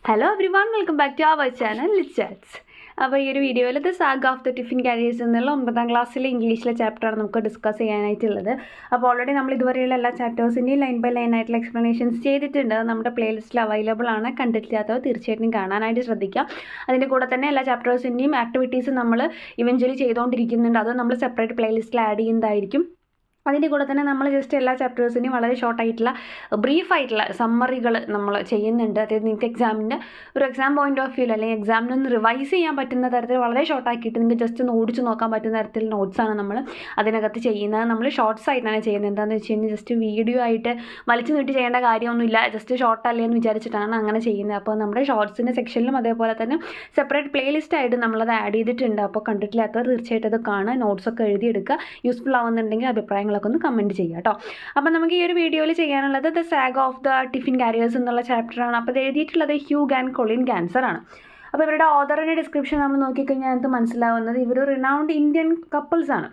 Hello everyone, welcome back to our channel Chats. അപ്പോൾ ഈ ഒരു വീഡിയോയിൽ the saga of the tiffin carriers എന്നുള്ള 9ാം ക്ലാസ്സിലെ ഇംഗ്ലീഷിലെ ചാപ്റ്ററാണ് നമുക്ക് ഡിസ്കസ് ചെയ്യാനായിട്ടുള്ളത്. അപ്പോൾ ഓൾറെഡി നമ്മൾ ഇതുവരെയുള്ള എല്ലാ ചാപ്റ്റേഴ്സിൻ്റെയും ലൈൻ ബൈ ലൈൻ ആയിട്ടുള്ള എക്സ്പ്ലനേഷൻസ് ചെയ്തിട്ടുണ്ട്. നമ്മുടെ പ്ലേലിസ്റ്റിൽ അവൈലബിൾ ആണ്. കണ്ടിട്ടില്ലാത്തവർ തീർച്ചയായിട്ടും കാണാനായിട്ട് ശ്രദ്ധിക്കാം. അതിൻ്റെ കൂടെ തന്നെ എല്ലാ ചാപ്റ്റേഴ്സിൻ്റെയും ആക്ടിവിറ്റീസ് നമ്മൾ ഇവഞ്ച്വലി ചെയ്തുകൊണ്ടിരിക്കുന്നുണ്ട്. അത് നമ്മൾ സെപ്പറേറ്റ് പ്ലേലിസ്റ്റിൽ ആഡ് ചെയ്യുന്നതായിരിക്കും. അതിൻ്റെ കൂടെ തന്നെ നമ്മൾ ജസ്റ്റ് എല്ലാ ചാപ്റ്റേഴ്സിൻ്റെയും വളരെ ഷോർട്ടായിട്ടുള്ള ബ്രീഫായിട്ടുള്ള സമ്മറികൾ നമ്മൾ ചെയ്യുന്നുണ്ട്. അതായത് നിങ്ങൾക്ക് എക്സാമിൻ്റെ ഒരു എക്സാം പോയിൻ്റ് ഓഫ് വ്യൂവിൽ അല്ലെങ്കിൽ എക്സാമിനൊന്ന് റിവൈസ് ചെയ്യാൻ പറ്റുന്ന തരത്തിൽ വളരെ ഷോർട്ടാക്കിയിട്ട് നിങ്ങൾക്ക് ജസ്റ്റ് ഒന്ന് ഓടിച്ച് നോക്കാൻ പറ്റുന്ന തരത്തിൽ നോട്ട്സാണ് നമ്മൾ അതിനകത്ത് ചെയ്യുന്നത്. നമ്മൾ ഷോർട്ട്സ് ആയിട്ടാണ് ചെയ്യുന്നത്. എന്താണെന്ന് വെച്ച് കഴിഞ്ഞാൽ ജസ്റ്റ് വീഡിയോ ആയിട്ട് വലിച്ചു നീട്ടി ചെയ്യേണ്ട കാര്യമൊന്നുമില്ല. ജസ്റ്റ് ഷോർട്ടല്ലേ എന്ന് വിചാരിച്ചിട്ടാണ് അങ്ങനെ ചെയ്യുന്നത്. അപ്പോൾ നമ്മുടെ ഷോർട്സിൻ്റെ സെക്ഷനിലും അതേപോലെ തന്നെ സെപ്പറേറ്റ് പ്ലേലിസ്റ്റ് ആയിട്ട് നമ്മളത് ആഡ് ചെയ്തിട്ടുണ്ട്. അപ്പോൾ കണ്ടിട്ടില്ലാത്തവർ തീർച്ചയായിട്ടും അത് കാണുക, നോട്ട്സൊക്കെ എഴുതിയെടുക്കുക. യൂസ്ഫുൾ ആവുന്നുണ്ടെങ്കിൽ അഭിപ്രായങ്ങൾ ഒന്ന് കമൻറ്റ് ചെയ്യുക കേട്ടോ. അപ്പം നമുക്ക് ഈ ഒരു വീഡിയോയിൽ ചെയ്യാനുള്ളത് the saga of the tiffin carriers എന്നുള്ള ചാപ്റ്ററാണ്. അപ്പോൾ ഇത് എഴുതിയിട്ടുള്ളത് ഹ്യൂഗ് ആൻഡ് കൊളിൻ ഗാൻസർ ആണ്. അപ്പോൾ ഇവരുടെ ഓതറിൻ്റെ ഡിസ്ക്രിപ്ഷൻ നമ്മൾ നോക്കിക്കഴിഞ്ഞാൽ നമുക്ക് മനസ്സിലാവുന്നത് ഇവർ റിനൗണ്ട് ഇന്ത്യൻ കപ്പിൾസ് ആണ്.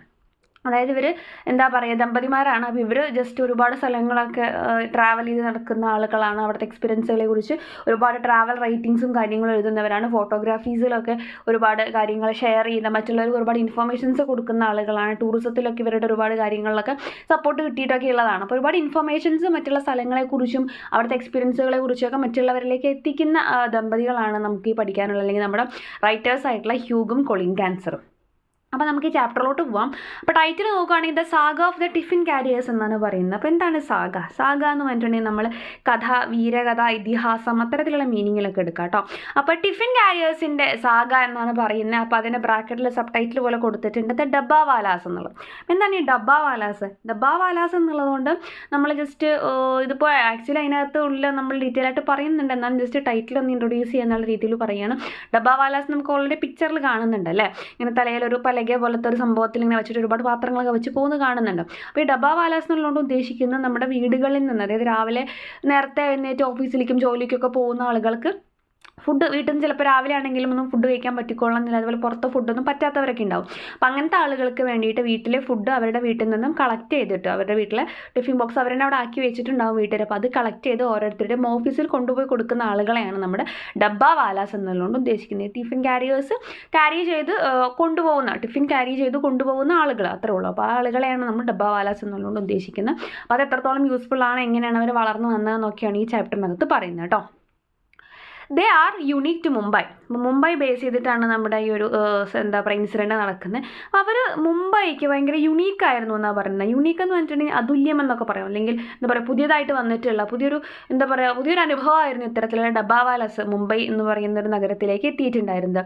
അതായത് ഇവർ എന്താ പറയുക, ദമ്പതിമാരാണ്. അപ്പോൾ ഇവർ ജസ്റ്റ് ഒരുപാട് സ്ഥലങ്ങളൊക്കെ ട്രാവൽ ചെയ്ത് നടക്കുന്ന ആളുകളാണ്. അവിടുത്തെ എക്സ്പീരിയൻസുകളെ കുറിച്ച് ഒരുപാട് ട്രാവൽ റൈറ്റിങ്സും കാര്യങ്ങളും എഴുതുന്നവരാണ്. ഫോട്ടോഗ്രാഫീസിലൊക്കെ ഒരുപാട് കാര്യങ്ങൾ ഷെയർ ചെയ്യുന്ന, മറ്റുള്ളവർക്ക് ഒരുപാട് ഇൻഫർമേഷൻസ് കൊടുക്കുന്ന ആളുകളാണ്. ടൂറിസത്തിലൊക്കെ ഇവരുടെ ഒരുപാട് കാര്യങ്ങളിലൊക്കെ സപ്പോർട്ട് കിട്ടിയിട്ടൊക്കെ ഉള്ളതാണ്. അപ്പോൾ ഒരുപാട് ഇൻഫർമേഷൻസ് മറ്റുള്ള സ്ഥലങ്ങളെക്കുറിച്ചും അവിടുത്തെ എക്സ്പീരിയൻസുകളെ കുറിച്ചൊക്കെ മറ്റുള്ളവരിലേക്ക് എത്തിക്കുന്ന ദമ്പതികളാണ് നമുക്ക് ഈ പഠിക്കാനുള്ള, അല്ലെങ്കിൽ നമ്മുടെ റൈറ്റേഴ്സ് ആയിട്ടുള്ള ഹ്യൂഗും കൊളിൻ ഗാൻസറും. അപ്പോൾ നമുക്ക് ഈ ചാപ്റ്ററിലോട്ട് പോവാം. അപ്പോൾ ടൈറ്റിൽ നോക്കുകയാണെങ്കിൽ the saga of the tiffin carriers എന്നാണ് പറയുന്നത്. അപ്പോൾ എന്താണ് സാഗ? സാഗ എന്ന് പറഞ്ഞിട്ടുണ്ടെങ്കിൽ നമ്മൾ കഥ, വീരകഥ, ഇതിഹാസം അത്തരത്തിലുള്ള മീനിങ്ങിലൊക്കെ എടുക്കാം കേട്ടോ. അപ്പോൾ ടിഫിൻ കാരിയേഴ്സിൻ്റെ സാഗ എന്നാണ് പറയുന്നത്. അപ്പോൾ അതിൻ്റെ ബ്രാക്കറ്റിൽ സബ് ടൈറ്റിൽ പോലെ കൊടുത്തിട്ടുണ്ട് ദ ഡബ്ബാവാലാസ് എന്നുള്ളത്. എന്താണ് ഈ ഡബ്ബാവാലാസ്? ഡബ്ബാവാലാസ് എന്നുള്ളതുകൊണ്ട് നമ്മൾ ജസ്റ്റ് ഇതിപ്പോൾ ആക്ച്വലി അതിനകത്ത് ഉള്ള നമ്മൾ ഡീറ്റെയിൽ ആയിട്ട് പറയുന്നുണ്ട്. എന്നാലും ജസ്റ്റ് ടൈറ്റിൽ ഒന്ന് ഇൻട്രൊഡ്യൂസ് ചെയ്യാന്നുള്ള രീതിയിൽ പറയുകയാണ്. ഡബ്ബാവാലാസ് നമുക്ക് ഓൾറെഡി പിക്ചറിൽ കാണുന്നുണ്ട് അല്ലേ? ഇങ്ങനെ തലയിലൊരു പോലത്തെ ഒരു സംഭവത്തിൽ ഇങ്ങനെ വെച്ചിട്ട് ഒരുപാട് പാത്രങ്ങളൊക്കെ വെച്ച് പോകുന്നത് കാണുന്നുണ്ട്. അപ്പോൾ ഈ ഡബ്ബാവാലാസ് എന്നുള്ളതുകൊണ്ട് ഉദ്ദേശിക്കുന്നത് നമ്മുടെ വീടുകളിൽ നിന്ന്, അതായത് രാവിലെ നേരത്തെ എഴുന്നേറ്റ് ഓഫീസിലേക്കും ജോലിക്കൊക്കെ പോകുന്ന ആളുകൾക്ക് ഫുഡ് വീട്ടിൽ നിന്ന് ചിലപ്പോൾ രാവിലെ ആണെങ്കിലും ഒന്നും ഫുഡ് കഴിക്കാൻ പറ്റിക്കൊള്ളുന്നില്ല. അതുപോലെ പുറത്ത് ഫുഡൊന്നും പറ്റാത്തവരൊക്കെ ഉണ്ടാവും. അപ്പോൾ അങ്ങനത്തെ ആളുകൾക്ക് വേണ്ടിയിട്ട് വീട്ടിലെ ഫുഡ് അവരുടെ വീട്ടിൽ നിന്നും കളക്ട് ചെയ്തിട്ട് അവരുടെ വീട്ടിലെ ടിഫിൻ ബോക്സ് അവരെന്നെ അവിടെ ആക്കി വെച്ചിട്ടുണ്ടാവും വീട്ടിൽ. അപ്പോൾ അത് കളക്ട് ചെയ്ത് ഓരോരുത്തരുടെയും ഓഫീസിൽ കൊണ്ടുപോയി കൊടുക്കുന്ന ആളുകളെയാണ് നമ്മുടെ ഡബ്ബാവാലാസ് എന്നുള്ളതുകൊണ്ട് ഉദ്ദേശിക്കുന്നത്. ടിഫിൻ കാരിയേഴ്സ് ടിഫിൻ ക്യാരി ചെയ്ത് കൊണ്ടുപോകുന്ന ആളുകൾ, അത്രേ ഉള്ളൂ. അപ്പോൾ ആ ആളുകളെയാണ് നമ്മൾ ഡബ്ബാവാലാസ് എന്നുള്ളതുകൊണ്ട് ഉദ്ദേശിക്കുന്നത്. അപ്പോൾ അത് എത്രത്തോളം യൂസ്ഫുൾ ആണ്, എങ്ങനെയാണ് അവർ വളർന്നു വന്നതെന്നൊക്കെയാണ് ഈ ചാപ്റ്ററിനകത്ത് പറയുന്നത് കേട്ടോ. They are unique to Mumbai. Mumbai base ചെയ്തിട്ടാണ് നമ്മുടെ ഈ ഒരു എന്താ പറയുക ഇൻസിഡൻറ്റ് നടക്കുന്നത്. അപ്പോൾ അവർ മുംബൈക്ക് ഭയങ്കര യുണീക്കായിരുന്നു എന്നാണ് പറയുന്നത്. യുണീക്ക് എന്ന് പറഞ്ഞിട്ടുണ്ടെങ്കിൽ അതുല്യം എന്നൊക്കെ പറയാം, അല്ലെങ്കിൽ എന്താ പറയുക പുതിയതായിട്ട് വന്നിട്ടുള്ള പുതിയൊരു അനുഭവമായിരുന്നു ഇത്തരത്തിലുള്ള ഡബ്ബാവാലാസ് മുംബൈ എന്ന് പറയുന്ന ഒരു നഗരത്തിലേക്ക് എത്തിയിട്ടുണ്ടായിരുന്നത്.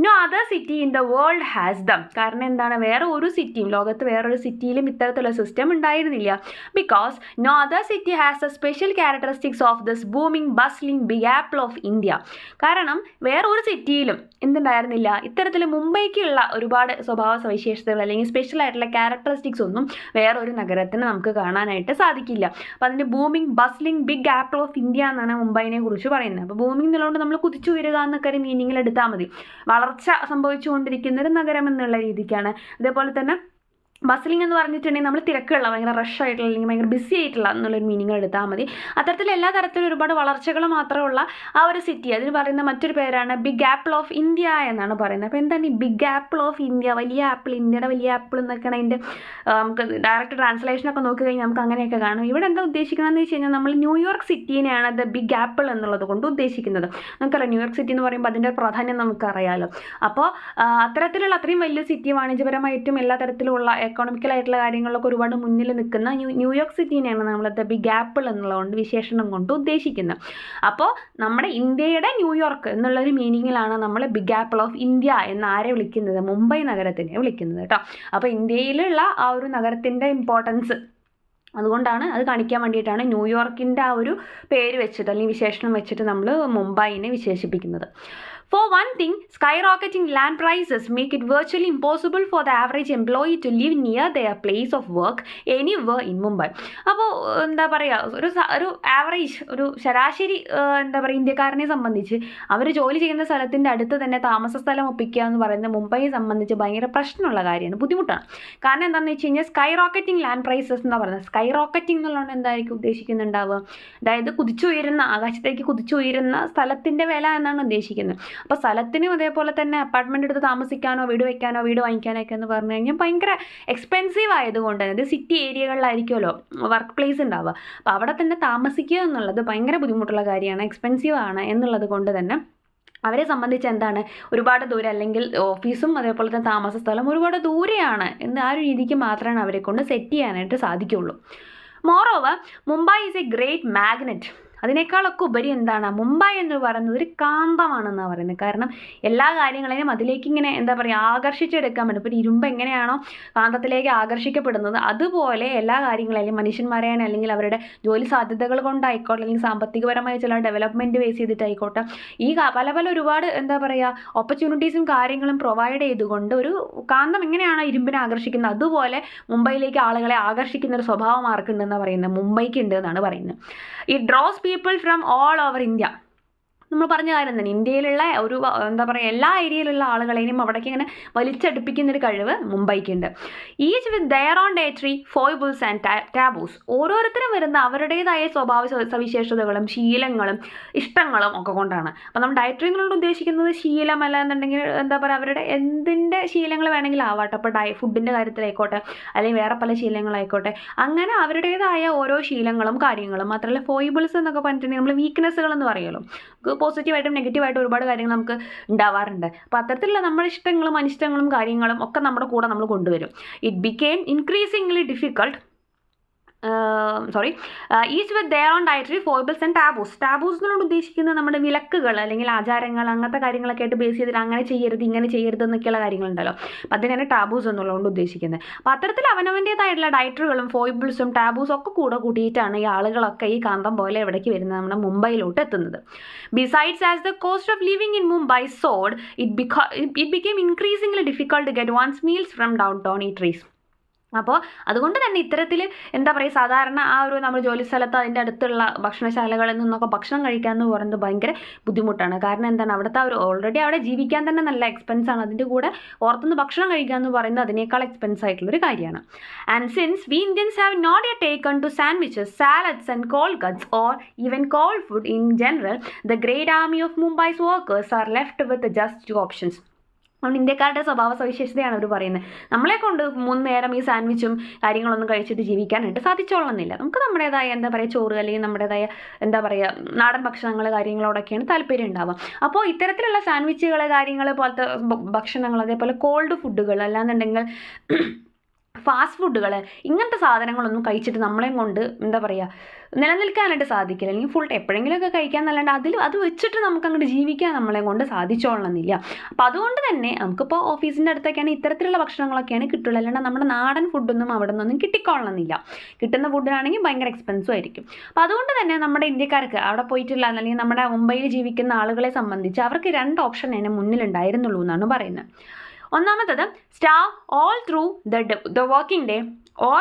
No other city in the world has them. കാരണം എന്താണ്, വേറെ ഒരു സിറ്റിയും, ലോകത്ത് വേറൊരു സിറ്റിയിലും ഇത്തരത്തിലുള്ള സിസ്റ്റം ഉണ്ടായിരുന്നില്ല. Because no other city has a special characteristics of this booming bustling big apple of India. കാരണം വേറൊരു സിറ്റിയിലും എന്തുണ്ടായിരുന്നില്ല, ഇത്തരത്തിൽ മുംബൈക്കുള്ള ഒരുപാട് സ്വഭാവ സവിശേഷതകൾ അല്ലെങ്കിൽ സ്പെഷ്യൽ ആയിട്ടുള്ള ക്യാരക്ടറിസ്റ്റിക്സ് ഒന്നും വേറൊരു നഗരത്തിന് നമുക്ക് കാണാനായിട്ട് സാധിക്കില്ല. അപ്പോൾ അതിൻ്റെ booming bustling big apple of India എന്നാണ് മുംബൈനെ കുറിച്ച് പറയുന്നത്. അപ്പോൾ ബൂമിംഗ് എന്നുള്ളതുകൊണ്ട് നമ്മൾ കുതിച്ചു വരിക എന്നൊക്കെ ഒരു മീനിങ്ങിൽ എടുത്താൽ മതി. വളർച്ച സംഭവിച്ചുകൊണ്ടിരിക്കുന്ന ഒരു നഗരം എന്നുള്ള രീതിക്കാണ്. അതേപോലെ തന്നെ ബസ്ലിംഗ് എന്ന് പറഞ്ഞിട്ടുണ്ടെങ്കിൽ നമ്മൾ തിരക്കുള്ള, ഭയങ്കര റഷ് ആയിട്ടുള്ള അല്ലെങ്കിൽ ഭയങ്കര ബിസി ആയിട്ടുള്ള എന്നുള്ളൊരു മീനിങ് എടുത്താൽ മതി. അത്തരത്തിൽ എല്ലാ തരത്തിലും ഒരുപാട് വളർച്ചകൾ മാത്രമുള്ള ആ ഒരു സിറ്റി, അതിന് പറയുന്ന മറ്റൊരു പേരാണ് ബിഗ് ആപ്പിൾ ഓഫ് ഇന്ത്യ എന്നാണ് പറയുന്നത്. അപ്പോൾ എന്താണ് ഈ ബിഗ് ആപ്പിൾ ഓഫ് ഇന്ത്യ? വലിയ ആപ്പിൾ, ഇന്ത്യയുടെ വലിയ ആപ്പിൾ എന്നൊക്കെയാണ് അതിൻ്റെ നമുക്ക് ഡയറക്റ്റ് ട്രാൻസ്ലേഷനൊക്കെ നോക്കി കഴിഞ്ഞാൽ നമുക്ക് അങ്ങനെയൊക്കെ കാണും. ഇവിടെ എന്താ ഉദ്ദേശിക്കുന്നതെന്ന് വെച്ച് കഴിഞ്ഞാൽ നമ്മൾ ന്യൂയോർക്ക് സിറ്റീനെയാണ് ദ ബിഗ് ആപ്പിൾ എന്നുള്ളത് കൊണ്ട് ഉദ്ദേശിക്കുന്നത്. നമുക്കറിയാം ന്യൂയോർക്ക് സിറ്റി എന്ന് പറയുമ്പോൾ അതിൻ്റെ പ്രാധാന്യം നമുക്കറിയാമല്ലോ. അപ്പോൾ അത്തരത്തിലുള്ള അത്രയും വലിയ സിറ്റി, വാണിജ്യപരമായിട്ടും എല്ലാ തരത്തിലുള്ള എക്കണോമിക്കലായിട്ടുള്ള കാര്യങ്ങളിലൊക്കെ ഒരുപാട് മുന്നിൽ നിൽക്കുന്ന ന്യൂയോർക്ക് സിറ്റീനെയാണ് നമ്മൾ ദ ബിഗ് ആപ്പിൾ എന്നുള്ളതുകൊണ്ട് വിശേഷണം കൊണ്ട് ഉദ്ദേശിക്കുന്നത്. അപ്പോൾ നമ്മുടെ ഇന്ത്യയുടെ ന്യൂയോർക്ക് എന്നുള്ളൊരു മീനിങ്ങിലാണ് നമ്മൾ ബിഗ് ആപ്പിൾ ഓഫ് ഇന്ത്യ എന്ന് ആരെ വിളിക്കുന്നത്? മുംബൈ നഗരത്തിനെ വിളിക്കുന്നത് കേട്ടോ. അപ്പോൾ ഇന്ത്യയിലുള്ള ആ ഒരു നഗരത്തിൻ്റെ ഇമ്പോർട്ടൻസ് അതുകൊണ്ടാണ്, അത് കാണിക്കാൻ വേണ്ടിയിട്ടാണ് ന്യൂയോർക്കിൻ്റെ ആ ഒരു പേര് വെച്ചിട്ട് അല്ലെങ്കിൽ വിശേഷണം വെച്ചിട്ട് നമ്മൾ മുംബൈനെ വിശേഷിപ്പിക്കുന്നത്. For one thing, skyrocketing land prices make it virtually impossible for the average employee to live near their place of work anywhere in Mumbai. അപ്പോൾ എന്താ പറയുക, ഒരു ആവറേജ് ഒരു ശരാശരി എന്താ പറയുക ഇന്ത്യക്കാരനെ സംബന്ധിച്ച് അവർ ജോലി ചെയ്യുന്ന സ്ഥലത്തിൻ്റെ അടുത്ത് തന്നെ താമസ സ്ഥലം ഒപ്പിക്കുക എന്ന് പറയുന്നത് മുംബൈയെ സംബന്ധിച്ച് ഭയങ്കര പ്രശ്നമുള്ള കാര്യമാണ്, ബുദ്ധിമുട്ടാണ്. കാരണം എന്താണെന്ന് വെച്ച് കഴിഞ്ഞാൽ സ്കൈ റോക്കറ്റിംഗ് ലാൻഡ് പ്രൈസസ് എന്ന് പറയുന്നത്, സ്കൈ റോക്കറ്റിംഗ് എന്നുള്ളതുകൊണ്ട് എന്തായിരിക്കും ഉദ്ദേശിക്കുന്നുണ്ടാവുക, അതായത് കുതിച്ചുയരുന്ന ആകാശത്തേക്ക് കുതിച്ചുയരുന്ന സ്ഥലത്തിൻ്റെ വില എന്നാണ് ഉദ്ദേശിക്കുന്നത്. അപ്പോൾ സ്ഥലത്തിനും അതേപോലെ തന്നെ അപ്പാർട്ട്മെൻ്റ് എടുത്ത് താമസിക്കാനോ വീട് വയ്ക്കാനോ വീട് വാങ്ങിക്കാനോ ഒക്കെ എന്ന് പറഞ്ഞു കഴിഞ്ഞാൽ ഭയങ്കര എക്സ്പെൻസീവ് ആയതുകൊണ്ട് തന്നെ, ഇത് സിറ്റി ഏരിയകളിലായിരിക്കുമല്ലോ വർക്ക് പ്ലേസ് ഉണ്ടാവുക, അപ്പോൾ അവിടെ തന്നെ താമസിക്കുക എന്നുള്ളത് ഭയങ്കര ബുദ്ധിമുട്ടുള്ള കാര്യമാണ്, എക്സ്പെൻസീവ് ആണ് എന്നുള്ളത് കൊണ്ട് തന്നെ അവരെ സംബന്ധിച്ച് എന്താണ്, ഒരുപാട് ദൂരം അല്ലെങ്കിൽ ഓഫീസും അതേപോലെ തന്നെ താമസ സ്ഥലം ഒരുപാട് ദൂരെയാണ് എന്ന് ആ ഒരു രീതിക്ക് മാത്രമാണ് അവരെ കൊണ്ട് സെറ്റ് ചെയ്യാനായിട്ട് സാധിക്കുകയുള്ളൂ. Moreover, Mumbai is A great magnet. അതിനേക്കാളൊക്കെ ഉപരി എന്താണ്, മുംബൈ എന്ന് പറയുന്നത് ഒരു കാന്തമാണെന്നാണ് പറയുന്നത്. കാരണം എല്ലാ കാര്യങ്ങളെയും അതിലേക്ക് ഇങ്ങനെ എന്താ പറയുക ആകർഷിച്ചെടുക്കാൻ പറ്റും. ഇപ്പോൾ ഇരുമ്പ് എങ്ങനെയാണോ കാന്തത്തിലേക്ക് ആകർഷിക്കപ്പെടുന്നത്, അതുപോലെ എല്ലാ കാര്യങ്ങളെയും മനുഷ്യന്മാരെയാണ് അല്ലെങ്കിൽ അവരുടെ ജോലി സാധ്യതകൾ കൊണ്ടായിക്കോട്ടെ അല്ലെങ്കിൽ സാമ്പത്തികപരമായ ചില ഡെവലപ്മെൻറ്റ് ബേസ് ചെയ്തിട്ടായിക്കോട്ടെ, ഈ പല ഒരുപാട് എന്താ പറയുക ഓപ്പർച്യൂണിറ്റീസും കാര്യങ്ങളും പ്രൊവൈഡ് ചെയ്തുകൊണ്ട് ഒരു കാന്തം എങ്ങനെയാണ് ഇരുമ്പിനെ ആകർഷിക്കുന്നത്, അതുപോലെ മുംബൈയിലേക്ക് ആളുകളെ ആകർഷിക്കുന്ന ഒരു സ്വഭാവം ആർക്കുണ്ടെന്നാണ് പറയുന്നത്, മുംബൈക്ക് ഉണ്ട് എന്നാണ് പറയുന്നത്. It draws people from all over India. നമ്മൾ പറഞ്ഞ കാര്യം തന്നെ, ഇന്ത്യയിലുള്ള ഒരു എന്താ പറയുക എല്ലാ ഏരിയയിലുള്ള ആളുകളെയും അവിടേക്ക് ഇങ്ങനെ വലിച്ചടുപ്പിക്കുന്നൊരു കഴിവ് മുംബൈക്കുണ്ട്. Each with their own dietary foibles and taboos. ഓരോരുത്തരും വരുന്ന അവരുടേതായ സ്വഭാവ സവിശേഷതകളും ശീലങ്ങളും ഇഷ്ടങ്ങളും ഒക്കെ കൊണ്ടാണ്. അപ്പോൾ നമ്മൾ ഡയറ്ററി എന്നുകൊണ്ട് ഉദ്ദേശിക്കുന്നത് ശീലമല്ല എന്നുണ്ടെങ്കിൽ എന്താ പറയുക അവരുടെ എന്തിൻ്റെ ശീലങ്ങൾ വേണമെങ്കിലും ആവാട്ടെ, അപ്പോൾ ഫുഡിൻ്റെ കാര്യത്തിലായിക്കോട്ടെ അല്ലെങ്കിൽ വേറെ പല ശീലങ്ങളായിക്കോട്ടെ, അങ്ങനെ അവരുടേതായ ഓരോ ശീലങ്ങളും കാര്യങ്ങളും. മാത്രമല്ല ഫോയിബിൾസ് എന്നൊക്കെ പറഞ്ഞിട്ടുണ്ടെങ്കിൽ നമ്മൾ വീക്ക്നെസ്സുകൾ എന്ന് പറയുമല്ലോ, പോസിറ്റീവായിട്ടും നെഗറ്റീവായിട്ടും ഒരുപാട് കാര്യങ്ങൾ നമുക്ക് ഉണ്ടാവാറുണ്ട്. അപ്പോൾ അത്തരത്തിലുള്ള നമ്മുടെ ഇഷ്ടങ്ങളും അനിഷ്ടങ്ങളും കാര്യങ്ങളും ഒക്കെ നമ്മുടെ കൂടെ നമ്മൾ കൊണ്ടുവരും. It became increasingly difficult each with their own dietary foibles and taboos. Taboos എന്നുകൊണ്ട് ഉദ്ദേശിക്കുന്നത് നമ്മുടെ വിലക്കുകൾ അല്ലെങ്കിൽ ആചാരങ്ങൾ അങ്ങനത്തെ കാര്യങ്ങളൊക്കെ ആയിട്ട് ബേസ് ചെയ്തിട്ട് അങ്ങനെ ചെയ്യരുത് ഇങ്ങനെ ചെയ്യരുത് എന്നൊക്കെയുള്ള കാര്യങ്ങളുണ്ടല്ലോ, അപ്പം അതിനാണ് ടാബൂസ് എന്നുള്ളതുകൊണ്ട് ഉദ്ദേശിക്കുന്നത്. അപ്പോൾ അത്തരത്തിൽ അവനവൻ്റേതായിട്ടുള്ള ഡയറ്ററുകളും ഫോയിബിൾസും ടാബൂസും ഒക്കെ കൂടെ കൂട്ടിയിട്ടാണ് ഈ ആളുകളൊക്കെ ഈ കാന്തം പോലെ എവിടേക്ക് വരുന്നത്, നമ്മുടെ മുംബൈയിലോട്ട് എത്തുന്നത്. Besides as the cost of living in Mumbai soared, it became increasingly difficult to get one's meals from downtown eateries. അപ്പോൾ അതുകൊണ്ട് തന്നെ ഇത്തരത്തിൽ എന്താ പറയുക സാധാരണ ആ ഒരു നമ്മൾ ജോലി സ്ഥലത്ത് അതിൻ്റെ അടുത്തുള്ള ഭക്ഷണശാലകളിൽ നിന്നൊക്കെ ഭക്ഷണം കഴിക്കുക എന്ന് പറയുന്നത് ഭയങ്കര ബുദ്ധിമുട്ടാണ്. കാരണം എന്താണ്, അവിടുത്തെ ഒരു ഓൾറെഡി അവിടെ ജീവിക്കാൻ തന്നെ നല്ല എക്സ്പെൻസാണ്, അതിൻ്റെ കൂടെ പുറത്തുനിന്ന് ഭക്ഷണം കഴിക്കുക എന്ന് പറയുന്നത് അതിനേക്കാൾ എക്സ്പെൻസ് ആയിട്ടുള്ളൊരു കാര്യമാണ്. And since we Indians have not yet taken to sandwiches, salads and cold cuts or even cold food in general, the great army of Mumbai's workers are left with just 2 options. നമ്മൾ ഇന്ത്യക്കാരുടെ സ്വഭാവ സവിശേഷതയാണ് അവർ പറയുന്നത്. നമ്മളെ കൊണ്ട് 3 നേരം ഈ സാൻഡ്വിച്ചും കാര്യങ്ങളൊന്നും കഴിച്ചിട്ട് ജീവിക്കാനായിട്ട് സാധിച്ചോളണമെന്നില്ല. നമുക്ക് നമ്മുടേതായ എന്താ പറയുക ചോറ് അല്ലെങ്കിൽ നമ്മുടേതായ എന്താ പറയുക നാടൻ ഭക്ഷണങ്ങൾ കാര്യങ്ങളോടൊക്കെയാണ് താല്പര്യം ഉണ്ടാവുക. അപ്പോൾ ഇത്തരത്തിലുള്ള സാൻഡ്വിച്ചുകൾ കാര്യങ്ങൾ പോലത്തെ ഭക്ഷണങ്ങൾ, അതേപോലെ കോൾഡ് ഫുഡുകൾ, അല്ലാന്നുണ്ടെങ്കിൽ ഫാസ്റ്റ് ഫുഡുകൾ, ഇങ്ങനത്തെ സാധനങ്ങളൊന്നും കഴിച്ചിട്ട് നമ്മളെയും കൊണ്ട് എന്താ പറയുക നിലനിൽക്കാനായിട്ട് സാധിക്കില്ല. അല്ലെങ്കിൽ ഫുൾ എപ്പോഴെങ്കിലുമൊക്കെ കഴിക്കാമെന്നല്ലാണ്ട് അത് വെച്ചിട്ട് നമുക്ക് അങ്ങോട്ട് ജീവിക്കാൻ നമ്മളെ കൊണ്ട് സാധിച്ചോളണമെന്നില്ല. അപ്പോൾ അതുകൊണ്ട് തന്നെ നമുക്കിപ്പോൾ ഓഫീസിൻ്റെ അടുത്തൊക്കെയാണ് ഇത്തരത്തിലുള്ള ഭക്ഷണങ്ങളൊക്കെയാണ് കിട്ടുള്ളൂ, അല്ലാണ്ട് നമ്മുടെ നാടൻ ഫുഡൊന്നും അവിടെ നിന്നൊന്നും കിട്ടിക്കൊള്ളണമെന്നില്ല. കിട്ടുന്ന ഫുഡിനാണെങ്കിൽ ഭയങ്കര എക്സ്പെൻസും ആയിരിക്കും. അപ്പോൾ അതുകൊണ്ട് തന്നെ നമ്മുടെ ഇന്ത്യക്കാർക്ക് അവിടെ പോയിട്ടുള്ള അല്ലെങ്കിൽ നമ്മുടെ മുംബൈയിൽ ജീവിക്കുന്ന ആളുകളെ സംബന്ധിച്ച് അവർക്ക് 2 ഓപ്ഷൻ അതിന് മുന്നിലുണ്ടായിരുന്നുള്ളൂ എന്നാണ് പറയുന്നത്. ഒന്നാമത്തത് starve all through the working day or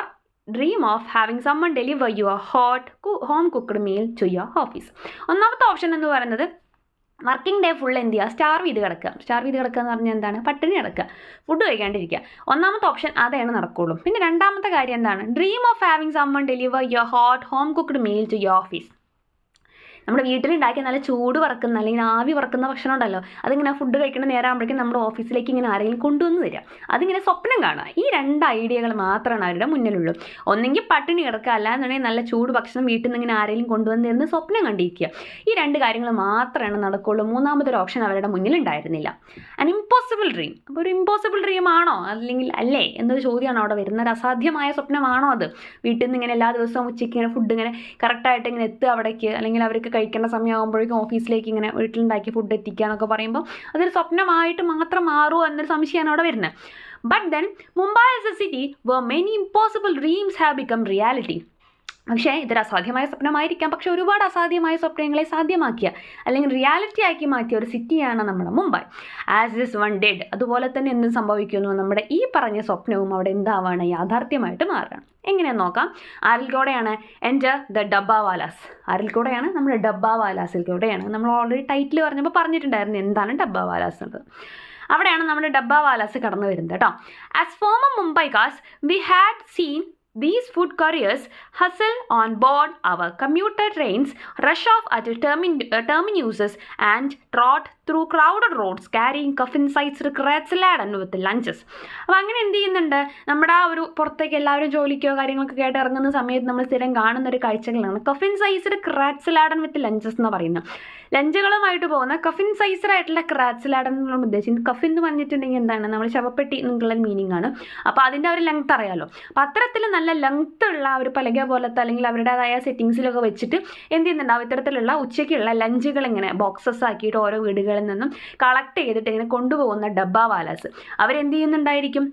dream of having someone deliver your hot home cooked meal to your office. ഒന്നാമത്തെ ഓപ്ഷൻ എന്ന് പറയുന്നത് വർക്കിംഗ് ഡേ ഫുൾ എന്ത് ചെയ്യുക, സ്റ്റാർവ് ചെയ്ത് കിടക്കുക എന്ന് പറഞ്ഞാൽ എന്താണ്, പട്ടിണി കിടക്കുക, ഫുഡ് കഴിക്കാണ്ടിരിക്കുക. ഒന്നാമത്തെ ഓപ്ഷൻ അതാണ് നടക്കുകയുള്ളൂ. പിന്നെ രണ്ടാമത്തെ കാര്യം എന്താണ്, dream of having someone deliver your hot home cooked meal to your office. നമ്മുടെ വീട്ടിലുണ്ടാക്കിയ നല്ല ചൂട് വറക്കുന്ന അല്ലെങ്കിൽ ആവി വറക്കുന്ന ഭക്ഷണം ഉണ്ടല്ലോ, അതിങ്ങനെ ഫുഡ് കഴിക്കുന്ന നേരമാകുമ്പോഴേക്കും നമ്മുടെ ഓഫീസിലേക്ക് ഇങ്ങനെ ആരെങ്കിലും കൊണ്ടുവന്ന് തരിക, അതിങ്ങനെ സ്വപ്നം കാണുക. ഈ 2 ഐഡിയകൾ മാത്രമാണ് അവരുടെ മുന്നിലുള്ളൂ. ഒന്നെങ്കിൽ പട്ടിണി കിടക്കുക, അല്ലാന്നുണ്ടെങ്കിൽ നല്ല ചൂട് ഭക്ഷണം വീട്ടിൽ നിന്ന് ഇങ്ങനെ ആരെങ്കിലും കൊണ്ടുവന്ന് തരുന്ന സ്വപ്നം കണ്ടിരിക്കുക. ഈ 2 കാര്യങ്ങൾ മാത്രമാണ് നടക്കുകയുള്ളൂ. മൂന്നാമതൊരു ഓപ്ഷൻ അവരുടെ മുന്നിലുണ്ടായിരുന്നില്ല. An impossible dream. അപ്പോൾ ഒരു ഇമ്പോസിബിൾ ഡ്രീം ആണോ അല്ലെങ്കിൽ അല്ലേ എന്നൊരു ചോദ്യമാണ് അവിടെ വരുന്നത്. ഒരു അസാധ്യമായ സ്വപ്നമാണോ അത്? വീട്ടിൽ നിന്ന് ഇങ്ങനെ എല്ലാ ദിവസവും ഉച്ചയ്ക്ക് ഇങ്ങനെ ഫുഡ് ഇങ്ങനെ കറക്റ്റായിട്ട് ഇങ്ങനെ എത്തുക അവിടേക്ക്, അല്ലെങ്കിൽ അവർക്ക് കഴിക്കേണ്ട സമയമാകുമ്പോഴേക്കും ഓഫീസിലേക്ക് ഇങ്ങനെ വീട്ടിലുണ്ടാക്കി ഫുഡ് എത്തിക്കുക എന്നൊക്കെ പറയുമ്പോൾ അതൊരു സ്വപ്നമായിട്ട് മാത്രം മാറുമോ എന്നൊരു സംശയമാണ് അവിടെ വരുന്നത്. But then Mumbai is a city where many impossible dreams have become reality. പക്ഷേ ഇതൊരു അസാധ്യമായ സ്വപ്നമായിരിക്കാം, പക്ഷേ ഒരുപാട് അസാധ്യമായ സ്വപ്നങ്ങളെ സാധ്യമാക്കിയ അല്ലെങ്കിൽ റിയാലിറ്റി ആക്കി മാറ്റിയ ഒരു സിറ്റിയാണ് നമ്മുടെ Mumbai. As this one dead, അതുപോലെ തന്നെ എന്ത് സംഭവിക്കുന്നു, നമ്മുടെ ഈ പറഞ്ഞ സ്വപ്നവും അവിടെ എന്താവാണ്, യാഥാർത്ഥ്യമായിട്ട് മാറുകയാണ്. എങ്ങനെയാണെന്ന് നോക്കാം. ആരിൽ കൂടെയാണ്? Enter the dabbawalas. ആരിൽ കൂടെയാണ്? നമ്മുടെ ഡബ്ബാവാലാസിൽ കൂടെയാണ്. നമ്മൾ ഓൾറെഡി ടൈറ്റിൽ പറഞ്ഞപ്പോൾ പറഞ്ഞിട്ടുണ്ടായിരുന്നു എന്താണ് ഡബ്ബാവാലാസ് എന്നുള്ളത്. അവിടെയാണ് നമ്മുടെ ഡബ്ബാവാലാസ് കടന്നു വരുന്നത് കേട്ടോ. As former Mumbaikars we had seen these food couriers hustle on board our commuter trains, rush off at terminuses and trot through crowded roads carrying coffin-sized crates laden with lunches. അപ്പോൾ അങ്ങനെ എന്ത് ചെയ്യുന്നുണ്ട്, നമ്മുടെ ആ ഒരു പുറത്തേക്ക് എല്ലാവരും ജോലിക്കോ കാര്യങ്ങളൊക്കെ ആയിട്ട് ഇറങ്ങുന്ന സമയത്ത് നമ്മൾ സ്ഥിരം കാണുന്ന ഒരു കാഴ്ചകളാണ് കഫിൻ സൈസ്ഡ് ക്രാറ്റ്സ് ലാഡൻ വിത്ത് ലഞ്ചസ് എന്ന് പറയുന്നത്. ലഞ്ചുകളുമായിട്ട് പോകുന്ന കഫിൻ സൈസ്ഡ് ആയിട്ടുള്ള ക്രാറ്റ്സ് ലാഡൻ എന്നുള്ള ഉദ്ദേശിക്കുന്നത്. കഫിൻ എന്ന് പറഞ്ഞിട്ടുണ്ടെങ്കിൽ എന്താണ്, നമ്മൾ ശവപ്പെട്ടി എന്നുള്ള മീനിങ് ആണ്. അപ്പോൾ അതിൻ്റെ ഒരു ലെങ്ത് അറിയാമല്ലോ. അപ്പോൾ അത്തരത്തിൽ നല്ല ലെങ്ത് ഉള്ള ഒരു പലക പോലത്തെ അല്ലെങ്കിൽ അവരുടേതായ സെറ്റിങ്സിലൊക്കെ വെച്ചിട്ട് എന്ത് ചെയ്യുന്നുണ്ടാവും, ഇത്തരത്തിലുള്ള ഉച്ചയ്ക്കുള്ള ലഞ്ചുകൾ ഇങ്ങനെ ബോക്സസ് ആക്കിയിട്ട് ഓരോ വീടുകളിൽ നിന്നും കളക്ട് ചെയ്തിട്ട് ഇങ്ങനെ കൊണ്ടുപോകുന്ന ഡബ്ബാവാലാസ് അവരെന്ത് ചെയ്യുന്നുണ്ടായിരിക്കും,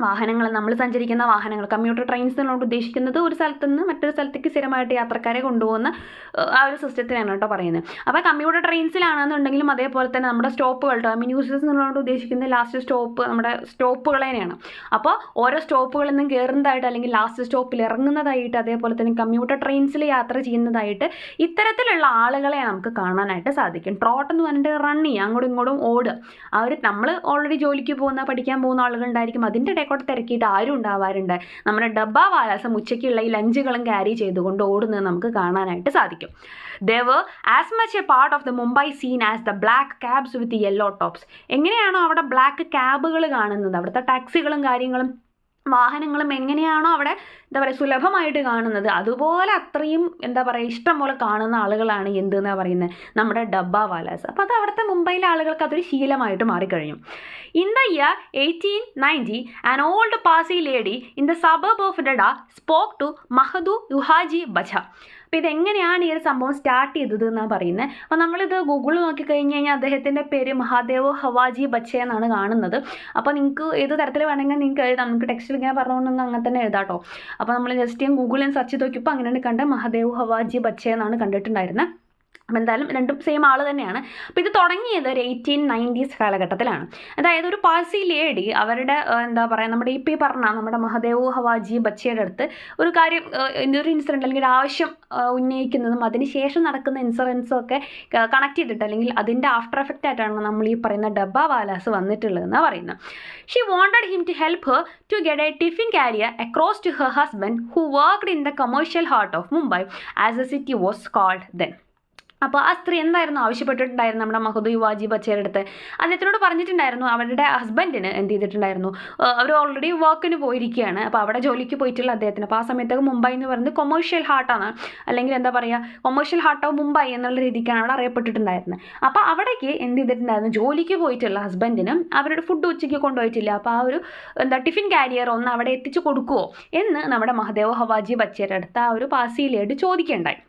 വാഹനങ്ങൾ, നമ്മൾ സഞ്ചരിക്കുന്ന വാഹനങ്ങൾ, കമ്മ്യൂട്ടർ ട്രെയിൻസ് എന്നുകൊണ്ട് ഉദ്ദേശിക്കുന്നത് ഒരു സ്ഥലത്ത് നിന്ന് മറ്റൊരു സ്ഥലത്തേക്ക് സ്ഥിരമായിട്ട് യാത്രക്കാരെ കൊണ്ടുപോകുന്ന ആ ഒരു സിസ്റ്റത്തിനാണ് കേട്ടോ പറയുന്നത്. അപ്പോൾ കമ്മ്യൂട്ടർ ട്രെയിൻസിലാണെന്നുണ്ടെങ്കിലും അതേപോലെ തന്നെ നമ്മുടെ സ്റ്റോപ്പുകൾ, ടെർമിനൂസസ് എന്നുകൊണ്ട് ഉദ്ദേശിക്കുന്നത് ലാസ്റ്റ് സ്റ്റോപ്പ്, നമ്മുടെ സ്റ്റോപ്പുകൾ തന്നെയാണ്. അപ്പോൾ ഓരോ സ്റ്റോപ്പുകളിൽ നിന്നും കയറുന്നതായിട്ട് അല്ലെങ്കിൽ ലാസ്റ്റ് സ്റ്റോപ്പിൽ ഇറങ്ങുന്നതായിട്ട്, അതേപോലെ തന്നെ കമ്മ്യൂട്ടർ ട്രെയിൻസിൽ യാത്ര ചെയ്യുന്നതായിട്ട് ഇത്തരത്തിലുള്ള ആളുകളെ നമുക്ക് കാണാനായിട്ട് സാധിക്കും. ട്രോട്ട് എന്ന് പറഞ്ഞിട്ട് റൺ ചെയ്യുക, അങ്ങോട്ടും ഇങ്ങോട്ടും ഓടുക. നമ്മൾ ഓൾറെഡി ജോലിക്ക് പോകുന്ന, പഠിക്കാൻ പോകുന്ന ആളുകളുണ്ടായിരിക്കും. അതിൻ്റെ ഇടയ്ക്കോട്ട് തിരക്കിയിട്ട് ആരും ഉണ്ടാവാറുണ്ട്. നമ്മുടെ ഡബ്ബാവാലാസം ഉച്ചയ്ക്കുള്ള ഈ ലഞ്ചുകളും ക്യാരി ചെയ്തുകൊണ്ട് ഓടുന്നത് നമുക്ക് കാണാനായിട്ട് സാധിക്കും. They were as much a part of the Mumbai scene as the black cabs with the yellow tops. എങ്ങനെയാണോ അവിടെ ബ്ലാക്ക് ക്യാബുകൾ കാണുന്നത്, അവിടുത്തെ ടാക്സികളും കാര്യങ്ങളും വാഹനങ്ങളും എങ്ങനെയാണോ അവിടെ എന്താ പറയുക സുലഭമായിട്ട് കാണുന്നത്, അതുപോലെ അത്രയും എന്താ പറയുക ഇഷ്ടം പോലെ കാണുന്ന ആളുകളാണ് എന്തെന്നാണ് പറയുന്നത്, നമ്മുടെ ഡബ്ബാവാലാസ്. അപ്പോൾ അത് അവിടുത്തെ മുംബൈയിലെ ആളുകൾക്ക് അതൊരു ശീലമായിട്ട് മാറിക്കഴിഞ്ഞു. In the year 1890, an old Parsi lady in the suburb of Dada spoke to Mahadu Yuhaji Bacha. അപ്പോൾ ഇതെങ്ങനെയാണ് ഈ ഒരു സംഭവം സ്റ്റാർട്ട് ചെയ്തത് എന്നാണ് പറയുന്നത്. അപ്പോൾ നമ്മളിത് ഗൂഗിളിൽ നോക്കിക്കഴിഞ്ഞ് കഴിഞ്ഞാൽ അദ്ദേഹത്തിൻ്റെ പേര് മഹാദേവ് ഹവാജി ബച്ച എന്നാണ് കാണുന്നത്. അപ്പോൾ നിങ്ങൾക്ക് ഏത് തരത്തിൽ വേണമെങ്കിൽ നിങ്ങൾക്ക് എഴുതാം, നമുക്ക് ടെക്സ്റ്റിൽ ഇങ്ങനെ പറഞ്ഞുകൊണ്ടെങ്കിൽ അങ്ങനെ തന്നെ എഴുതാം കേട്ടോ. അപ്പോൾ നമ്മൾ ജസ്റ്റ് ഗൂഗിളിൽ സെർച്ച് ചെയ്ത് നോക്കിയപ്പോൾ അങ്ങനെയാണ് കണ്ട് മഹാദേവ് ഹവാജി ബച്ച എന്നാണ് കണ്ടിട്ടുണ്ടായിരുന്നത്. അപ്പം എന്തായാലും രണ്ടും സെയിം ആൾ തന്നെയാണ്. അപ്പോൾ ഇത് തുടങ്ങിയത് ഒരു 1890s കാലഘട്ടത്തിലാണ്. അതായത് ഒരു പാഴ്സി ലേഡി അവരുടെ എന്താ പറയുക നമ്മുടെ ഈ പറഞ്ഞ നമ്മുടെ മഹാദേവ് ഹവാജി ബച്ചയുടെ അടുത്ത് ഒരു കാര്യം, ഒരു ഇൻസിഡൻറ്റ് അല്ലെങ്കിൽ ഒരു ആവശ്യം ഉന്നയിക്കുന്നതും അതിന് ശേഷം നടക്കുന്ന ഇൻസിഡൻസും ഒക്കെ കണക്ട് ചെയ്തിട്ട് അല്ലെങ്കിൽ അതിൻ്റെ ആഫ്റ്റർ എഫക്റ്റ് ആയിട്ടാണ് നമ്മൾ ഈ പറയുന്ന ഡബ്ബാവാലാസ് വന്നിട്ടുള്ളതെന്നാണ് പറയുന്നത്. She wanted him to help her to get a tiffin carrier across to her husband who worked in the commercial heart of Mumbai as a city was called then. അപ്പോൾ ആ സ്ത്രീ എന്തായിരുന്നു ആവശ്യപ്പെട്ടിട്ടുണ്ടായിരുന്നു നമ്മുടെ മഹദു യുവാജി ബച്ചയുടെ അടുത്ത്, അദ്ദേഹത്തിനോട് പറഞ്ഞിട്ടുണ്ടായിരുന്നു അവരുടെ ഹസ്ബൻഡിന് എന്ത് ചെയ്തിട്ടുണ്ടായിരുന്നു, അവർ ഓൾറെഡി വർക്കിന് പോയിരിക്കുകയാണ്. അപ്പോൾ അവിടെ ജോലിക്ക് പോയിട്ടുള്ള അദ്ദേഹത്തിന്, അപ്പോൾ ആ സമയത്തൊക്കെ മുംബൈ എന്ന് പറയുന്നത് കൊമേഴ്ഷ്യൽ ഹാർട്ടാണ്, അല്ലെങ്കിൽ എന്താ പറയുക കൊമേഴ്ഷ്യൽ ഹാർട്ട് ഓഫ് മുംബൈ എന്നുള്ള രീതിക്കാണ് അവിടെ അറിയപ്പെട്ടിട്ടുണ്ടായിരുന്നത്. അപ്പോൾ അവിടേക്ക് എന്ത് ചെയ്തിട്ടുണ്ടായിരുന്നു, ജോലിക്ക് പോയിട്ടുള്ള ഹസ്ബൻഡിനും അവരുടെ ഫുഡ് ഉച്ചയ്ക്ക് കൊണ്ടുപോയിട്ടില്ല. അപ്പോൾ ആ ഒരു ടിഫിൻ കാരിയർ ഒന്ന് അവിടെ എത്തിച്ചു കൊടുക്കുമോ എന്ന് നമ്മുടെ മഹദേവ് ഹവാജി ബച്ചയുടെ അടുത്ത് ആ ഒരു പാസിയിലേട്ട് ചോദിക്കുകയുണ്ടായി.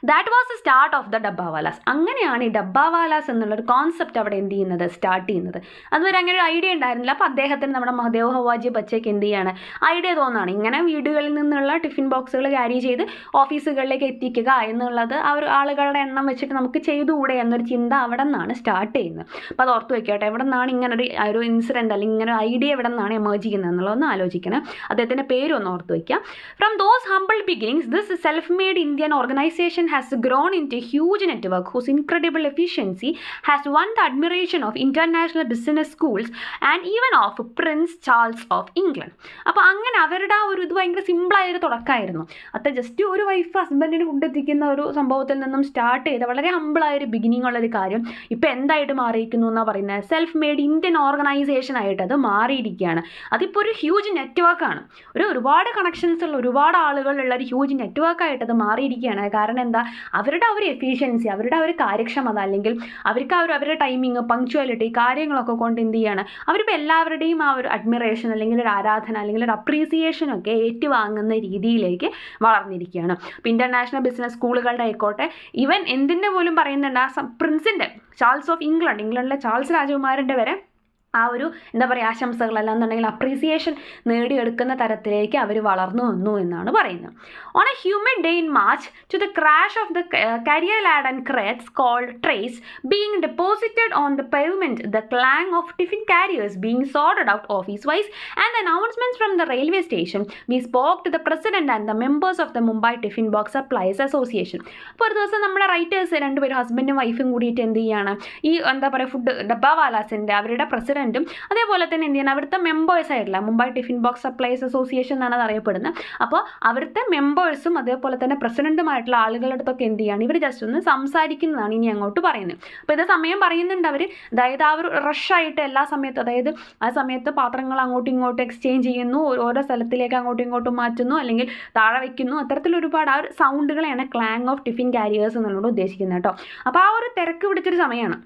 That was the start of the dabbawalas. അങ്ങനെയാണ് ഈ ഡബ്ബാവാലാസ് എന്നുള്ളൊരു കോൺസെപ്റ്റ് അവിടെ എന്ത് ചെയ്യുന്നത്, സ്റ്റാർട്ട് ചെയ്യുന്നത്. അതുവരെ അങ്ങനെ ഒരു ഐഡിയ ഉണ്ടായിരുന്നില്ല. അപ്പോൾ അദ്ദേഹത്തിന് നമ്മുടെ മഹദേവ് ഹവാജി ബച്ചയ്ക്ക് എന്ത് ചെയ്യാണ്, ഐഡിയ തോന്നുകയാണ് ഇങ്ങനെ വീടുകളിൽ നിന്നുള്ള ടിഫിൻ ബോക്സുകൾ ക്യാരി ചെയ്ത് ഓഫീസുകളിലേക്ക് എത്തിക്കുക എന്നുള്ളത് ആ ഒരു ആളുകളുടെ എണ്ണം വെച്ചിട്ട് നമുക്ക് ചെയ്തുകൂടെ എന്നൊരു ചിന്ത അവിടെ നിന്നാണ് സ്റ്റാർട്ട് ചെയ്യുന്നത്. അപ്പോൾ അത് ഓർത്ത് വയ്ക്കട്ടെ, എവിടെ നിന്നാണ് ഇങ്ങനൊരു ഇൻസിഡൻറ്റ് അല്ലെങ്കിൽ ഇങ്ങനെ ഒരു ഐഡിയ എവിടെ നിന്നാണ് എമേർജ് ചെയ്യുന്നത് എന്നുള്ളതൊന്ന് ആലോചിക്കണം. അദ്ദേഹത്തിൻ്റെ പേരൊന്ന് ഓർത്ത് വയ്ക്കുക. From those humble beginnings this self made Indian organisation has grown into a huge network whose incredible efficiency has won the admiration of international business schools and even of Prince Charles of England. അപ്പോൾ അങ്ങനെ അവരുടെ ആ ഒരു ഇത് ഭയങ്കര സിമ്പിളായൊരു തുടക്കമായിരുന്നു. അത് just ഒരു wife ഹസ്ബൻഡിന് ഫുഡ് എത്തിക്കുന്ന ഒരു സംഭവത്തിൽ നിന്നും സ്റ്റാർട്ട് ചെയ്ത വളരെ ഹമ്പിളായൊരു ബിഗിനിങ് ഉള്ളൊരു കാര്യം ഇപ്പോൾ എന്തായിട്ട് മാറിയിരിക്കുന്നു എന്നാണ് പറയുന്നത്, സെൽഫ് മെയ്ഡ് ഇന്ത്യൻ ഓർഗനൈസേഷൻ ആയിട്ട് അത് മാറിയിരിക്കുകയാണ്. അതിപ്പോൾ ഒരു ഹ്യൂജ് നെറ്റ്വർക്കാണ്, ഒരുപാട് കണക്ഷൻസ് ഉള്ള ഒരുപാട് ആളുകളുള്ള ഒരു ഹ്യൂജ് നെറ്റ്വർക്കായിട്ട് അത് മാറിയിരിക്കുകയാണ്. കാരണം എന്താ, അവരുടെ ആ ഒരു എഫിഷ്യൻസി, അവരുടെ ആ ഒരു കാര്യക്ഷമത, അല്ലെങ്കിൽ അവർക്ക് ആ ഒരു അവരുടെ ടൈമിങ്, പങ്ക്ച്വാലിറ്റി കാര്യങ്ങളൊക്കെ കൊണ്ട് എന്ത് ചെയ്യാണ്, അവരിപ്പോൾ എല്ലാവരുടെയും ആ ഒരു അഡ്മിറേഷൻ അല്ലെങ്കിൽ ഒരു ആരാധന അല്ലെങ്കിൽ ഒരു അപ്രീസിയേഷനൊക്കെ ഏറ്റുവാങ്ങുന്ന രീതിയിലേക്ക് വളർന്നിരിക്കുകയാണ്. ഇപ്പോൾ ഇൻ്റർനാഷണൽ ബിസിനസ് സ്കൂളുകളുടെ ആയിക്കോട്ടെ, ഈവൻ എന്തിൻ്റെ പോലും പറയുന്നുണ്ട്, ആ പ്രിൻസിൻ്റെ ചാൾസ് ഓഫ് ഇംഗ്ലണ്ടിലെ ചാൾസ് രാജകുമാരൻ്റെ വരെ ആ ഒരു എന്താ പറയുക ആശംസകളല്ലാന്നുണ്ടെങ്കിൽ അപ്രീസിയേഷൻ നേടിയെടുക്കുന്ന തരത്തിലേക്ക് അവർ വളർന്നു വന്നു എന്നാണ് പറയുന്നത്. On a human day in March to the crash of the carrier lad and crates cold trays being deposited on the pavement, the clang of tiffin carriers being sorted out office wise and the announcements from the railway station we spoke to the president and the members of the Mumbai tiffin box supplies association. അപ്പോൾ ഒരു ദിവസം നമ്മുടെ writers രണ്ടുപേരും ഹസ്ബൻഡും വൈഫും കൂടിയിട്ട് എന്ത് ചെയ്യാണ്, ഈ എന്താ പറയുക ഫുഡ് ഡബ്ബാവാലാസിൻ്റെ അവരുടെ പ്രസിഡന്റും അതേപോലെ തന്നെ എന്ത് ചെയ്യണം അവിടുത്തെ മെമ്പേഴ്സ് ആയിട്ടുള്ള Mumbai tiffin box supplies association എന്നാണ് അത് അറിയപ്പെടുന്നത്. അപ്പോൾ അവിടുത്തെ മെമ്പേഴ്സും അതേപോലെ തന്നെ പ്രസിഡന്റുമായിട്ടുള്ള ആളുകളുടെ അടുത്തൊക്കെ എന്ത് ചെയ്യാണ്, ഇവർ ജസ്റ്റ് ഒന്ന് സംസാരിക്കുന്നതാണ് ഇനി അങ്ങോട്ട് പറയുന്നത്. അപ്പോൾ ഇത് സമയം പറയുന്നുണ്ട് അവർ, അതായത് ആ ഒരു റഷായിട്ട് എല്ലാ സമയത്തും, അതായത് ആ സമയത്ത് പാത്രങ്ങൾ അങ്ങോട്ടും ഇങ്ങോട്ടും എക്സ്ചേഞ്ച് ചെയ്യുന്നു, ഓരോ സ്ഥലത്തിലേക്ക് അങ്ങോട്ടും ഇങ്ങോട്ടും മാറ്റുന്നു, അല്ലെങ്കിൽ താഴെ വയ്ക്കുന്നു, അത്തരത്തിൽ ഒരുപാട് ആ ഒരു സൗണ്ടുകളെയാണ് ക്ലാങ് ഓഫ് ടിഫിൻ കാരിയേഴ്സ് എന്നുള്ളത് ഉദ്ദേശിക്കുന്നത് കേട്ടോ. അപ്പോൾ ആ ഒരു തിരക്ക് പിടിച്ചൊരു സമയമാണ്.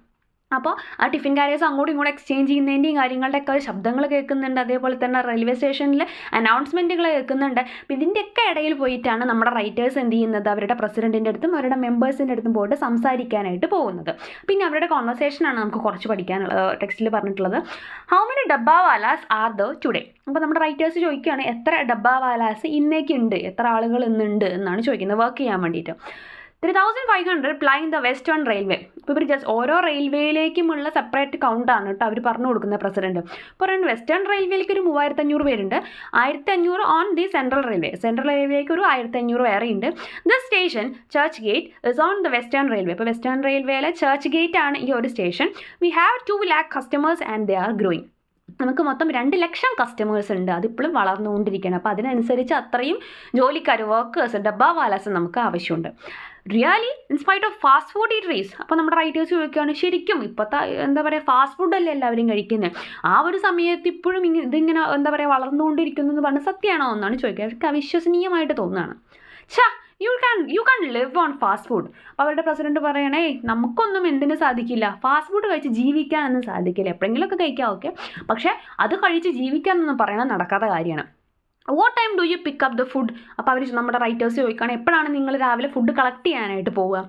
അപ്പോൾ ആ ടിഫിൻ കാരിയേഴ്സ് അങ്ങോട്ടും ഇങ്ങോട്ടും എക്സ്ചേഞ്ച് ചെയ്യുന്നതിൻ്റെയും കാര്യങ്ങളുടെയൊക്കെ ശബ്ദങ്ങൾ കേൾക്കുന്നുണ്ട്. അതേപോലെ തന്നെ റെയിൽവേ സ്റ്റേഷനിൽ അനൗൺസ്മെൻറ്റുകൾ കേൾക്കുന്നുണ്ട്. അപ്പോൾ ഇതിൻ്റെയൊക്കെ ഇടയിൽ പോയിട്ടാണ് നമ്മുടെ റൈറ്റേഴ്സ് എന്ത് ചെയ്യുന്നത്, അവരുടെ പ്രസിഡൻറ്റിൻ്റെ അടുത്തും അവരുടെ മെമ്പേഴ്സിൻ്റെ അടുത്തും പോയിട്ട് സംസാരിക്കാനായിട്ട് പോകുന്നത്. പിന്നെ അവരുടെ കോൺവെർസേഷനാണ് നമുക്ക് കുറച്ച് പഠിക്കാനുള്ളത്. ടെക്സ്റ്റിൽ പറഞ്ഞിട്ടുള്ളത് how many dabbawalas are the today. അപ്പോൾ നമ്മുടെ റൈറ്റേഴ്സ് ചോദിക്കുകയാണ് എത്ര ഡബ്ബാവാലാസ് ഇന്നേക്കുണ്ട്, എത്ര ആളുകൾ ഇന്നുണ്ട് എന്നാണ് ചോദിക്കുന്നത് വർക്ക് ചെയ്യാൻ വേണ്ടിയിട്ട്. 3,500 ply in the western railway. ഇപ്പോൾ ഇവർ ജസ്റ്റ് ഓരോ റെയിൽവേയിലേക്കുമുള്ള സെപ്പറേറ്റ് കൗണ്ടാണ് കേട്ടോ അവർ പറഞ്ഞു കൊടുക്കുന്ന പ്രസിഡന്റ്. ഇപ്പോൾ പറയുന്നത് വെസ്റ്റേൺ റെയിൽവേയിലേക്ക് ഒരു 3,500 പേരുണ്ട്, 1,500 on the central railway. Central റെയിൽവേക്ക് ഒരു 1,500 വേറെ ഉണ്ട്. The station Churchgate is on the western railway. ഇപ്പോൾ വെസ്റ്റേൺ റെയിൽവേയിലെ ചർച്ച് ഗേറ്റ് ആണ് ഈ ഒരു station. We have 2 lakh customers and they are growing. നമുക്ക് മൊത്തം 2 ലക്ഷം കസ്റ്റമേഴ്സ് ഉണ്ട്, അതിപ്പോഴും വളർന്നുകൊണ്ടിരിക്കുകയാണ്. അപ്പോൾ അതിനനുസരിച്ച് അത്രയും ജോലിക്കാർ വർക്കേഴ്സ് ഡബ്ബാവാലാസ് നമുക്ക് ആവശ്യമുണ്ട്. Really in spite of fast food ഈറ്ററീസ്. അപ്പോൾ നമ്മുടെ റൈറ്റേഴ്സ് ചോദിക്കുകയാണ് ശരിക്കും ഇപ്പോഴത്തെ എന്താ പറയുക ഫാസ്റ്റ് ഫുഡല്ലേ എല്ലാവരും കഴിക്കുന്നത്, ആ ഒരു സമയത്ത് ഇപ്പോഴും ഇതിങ്ങനെ എന്താ പറയുക വളർന്നുകൊണ്ടിരിക്കുന്നു എന്ന് പറഞ്ഞാൽ സത്യമാണോ എന്നാണ് ചോദിക്കുക. അവർക്ക് അവിശ്വസനീയമായിട്ട് തോന്നുകയാണ്. You can live on fast food. അപ്പോൾ അവരുടെ പ്രസിഡന്റ് പറയണേ നമുക്കൊന്നും എന്തിനു സാധിക്കില്ല, ഫാസ്റ്റ് ഫുഡ് കഴിച്ച് ജീവിക്കാനൊന്നും സാധിക്കില്ല, എപ്പോഴെങ്കിലുമൊക്കെ കഴിക്കാം ഓക്കെ, പക്ഷേ അത് കഴിച്ച് ജീവിക്കാനൊന്നും പറയണത് നടക്കാത്ത കാര്യമാണ്. What time do you pick up the food. അപ്പോൾ അവർ നമ്മുടെ റൈറ്റേഴ്സ് ചോദിക്കുകയാണ് എപ്പോഴാണ് നിങ്ങൾ രാവിലെ ഫുഡ് കളക്ട് ചെയ്യാനായിട്ട് പോവുക.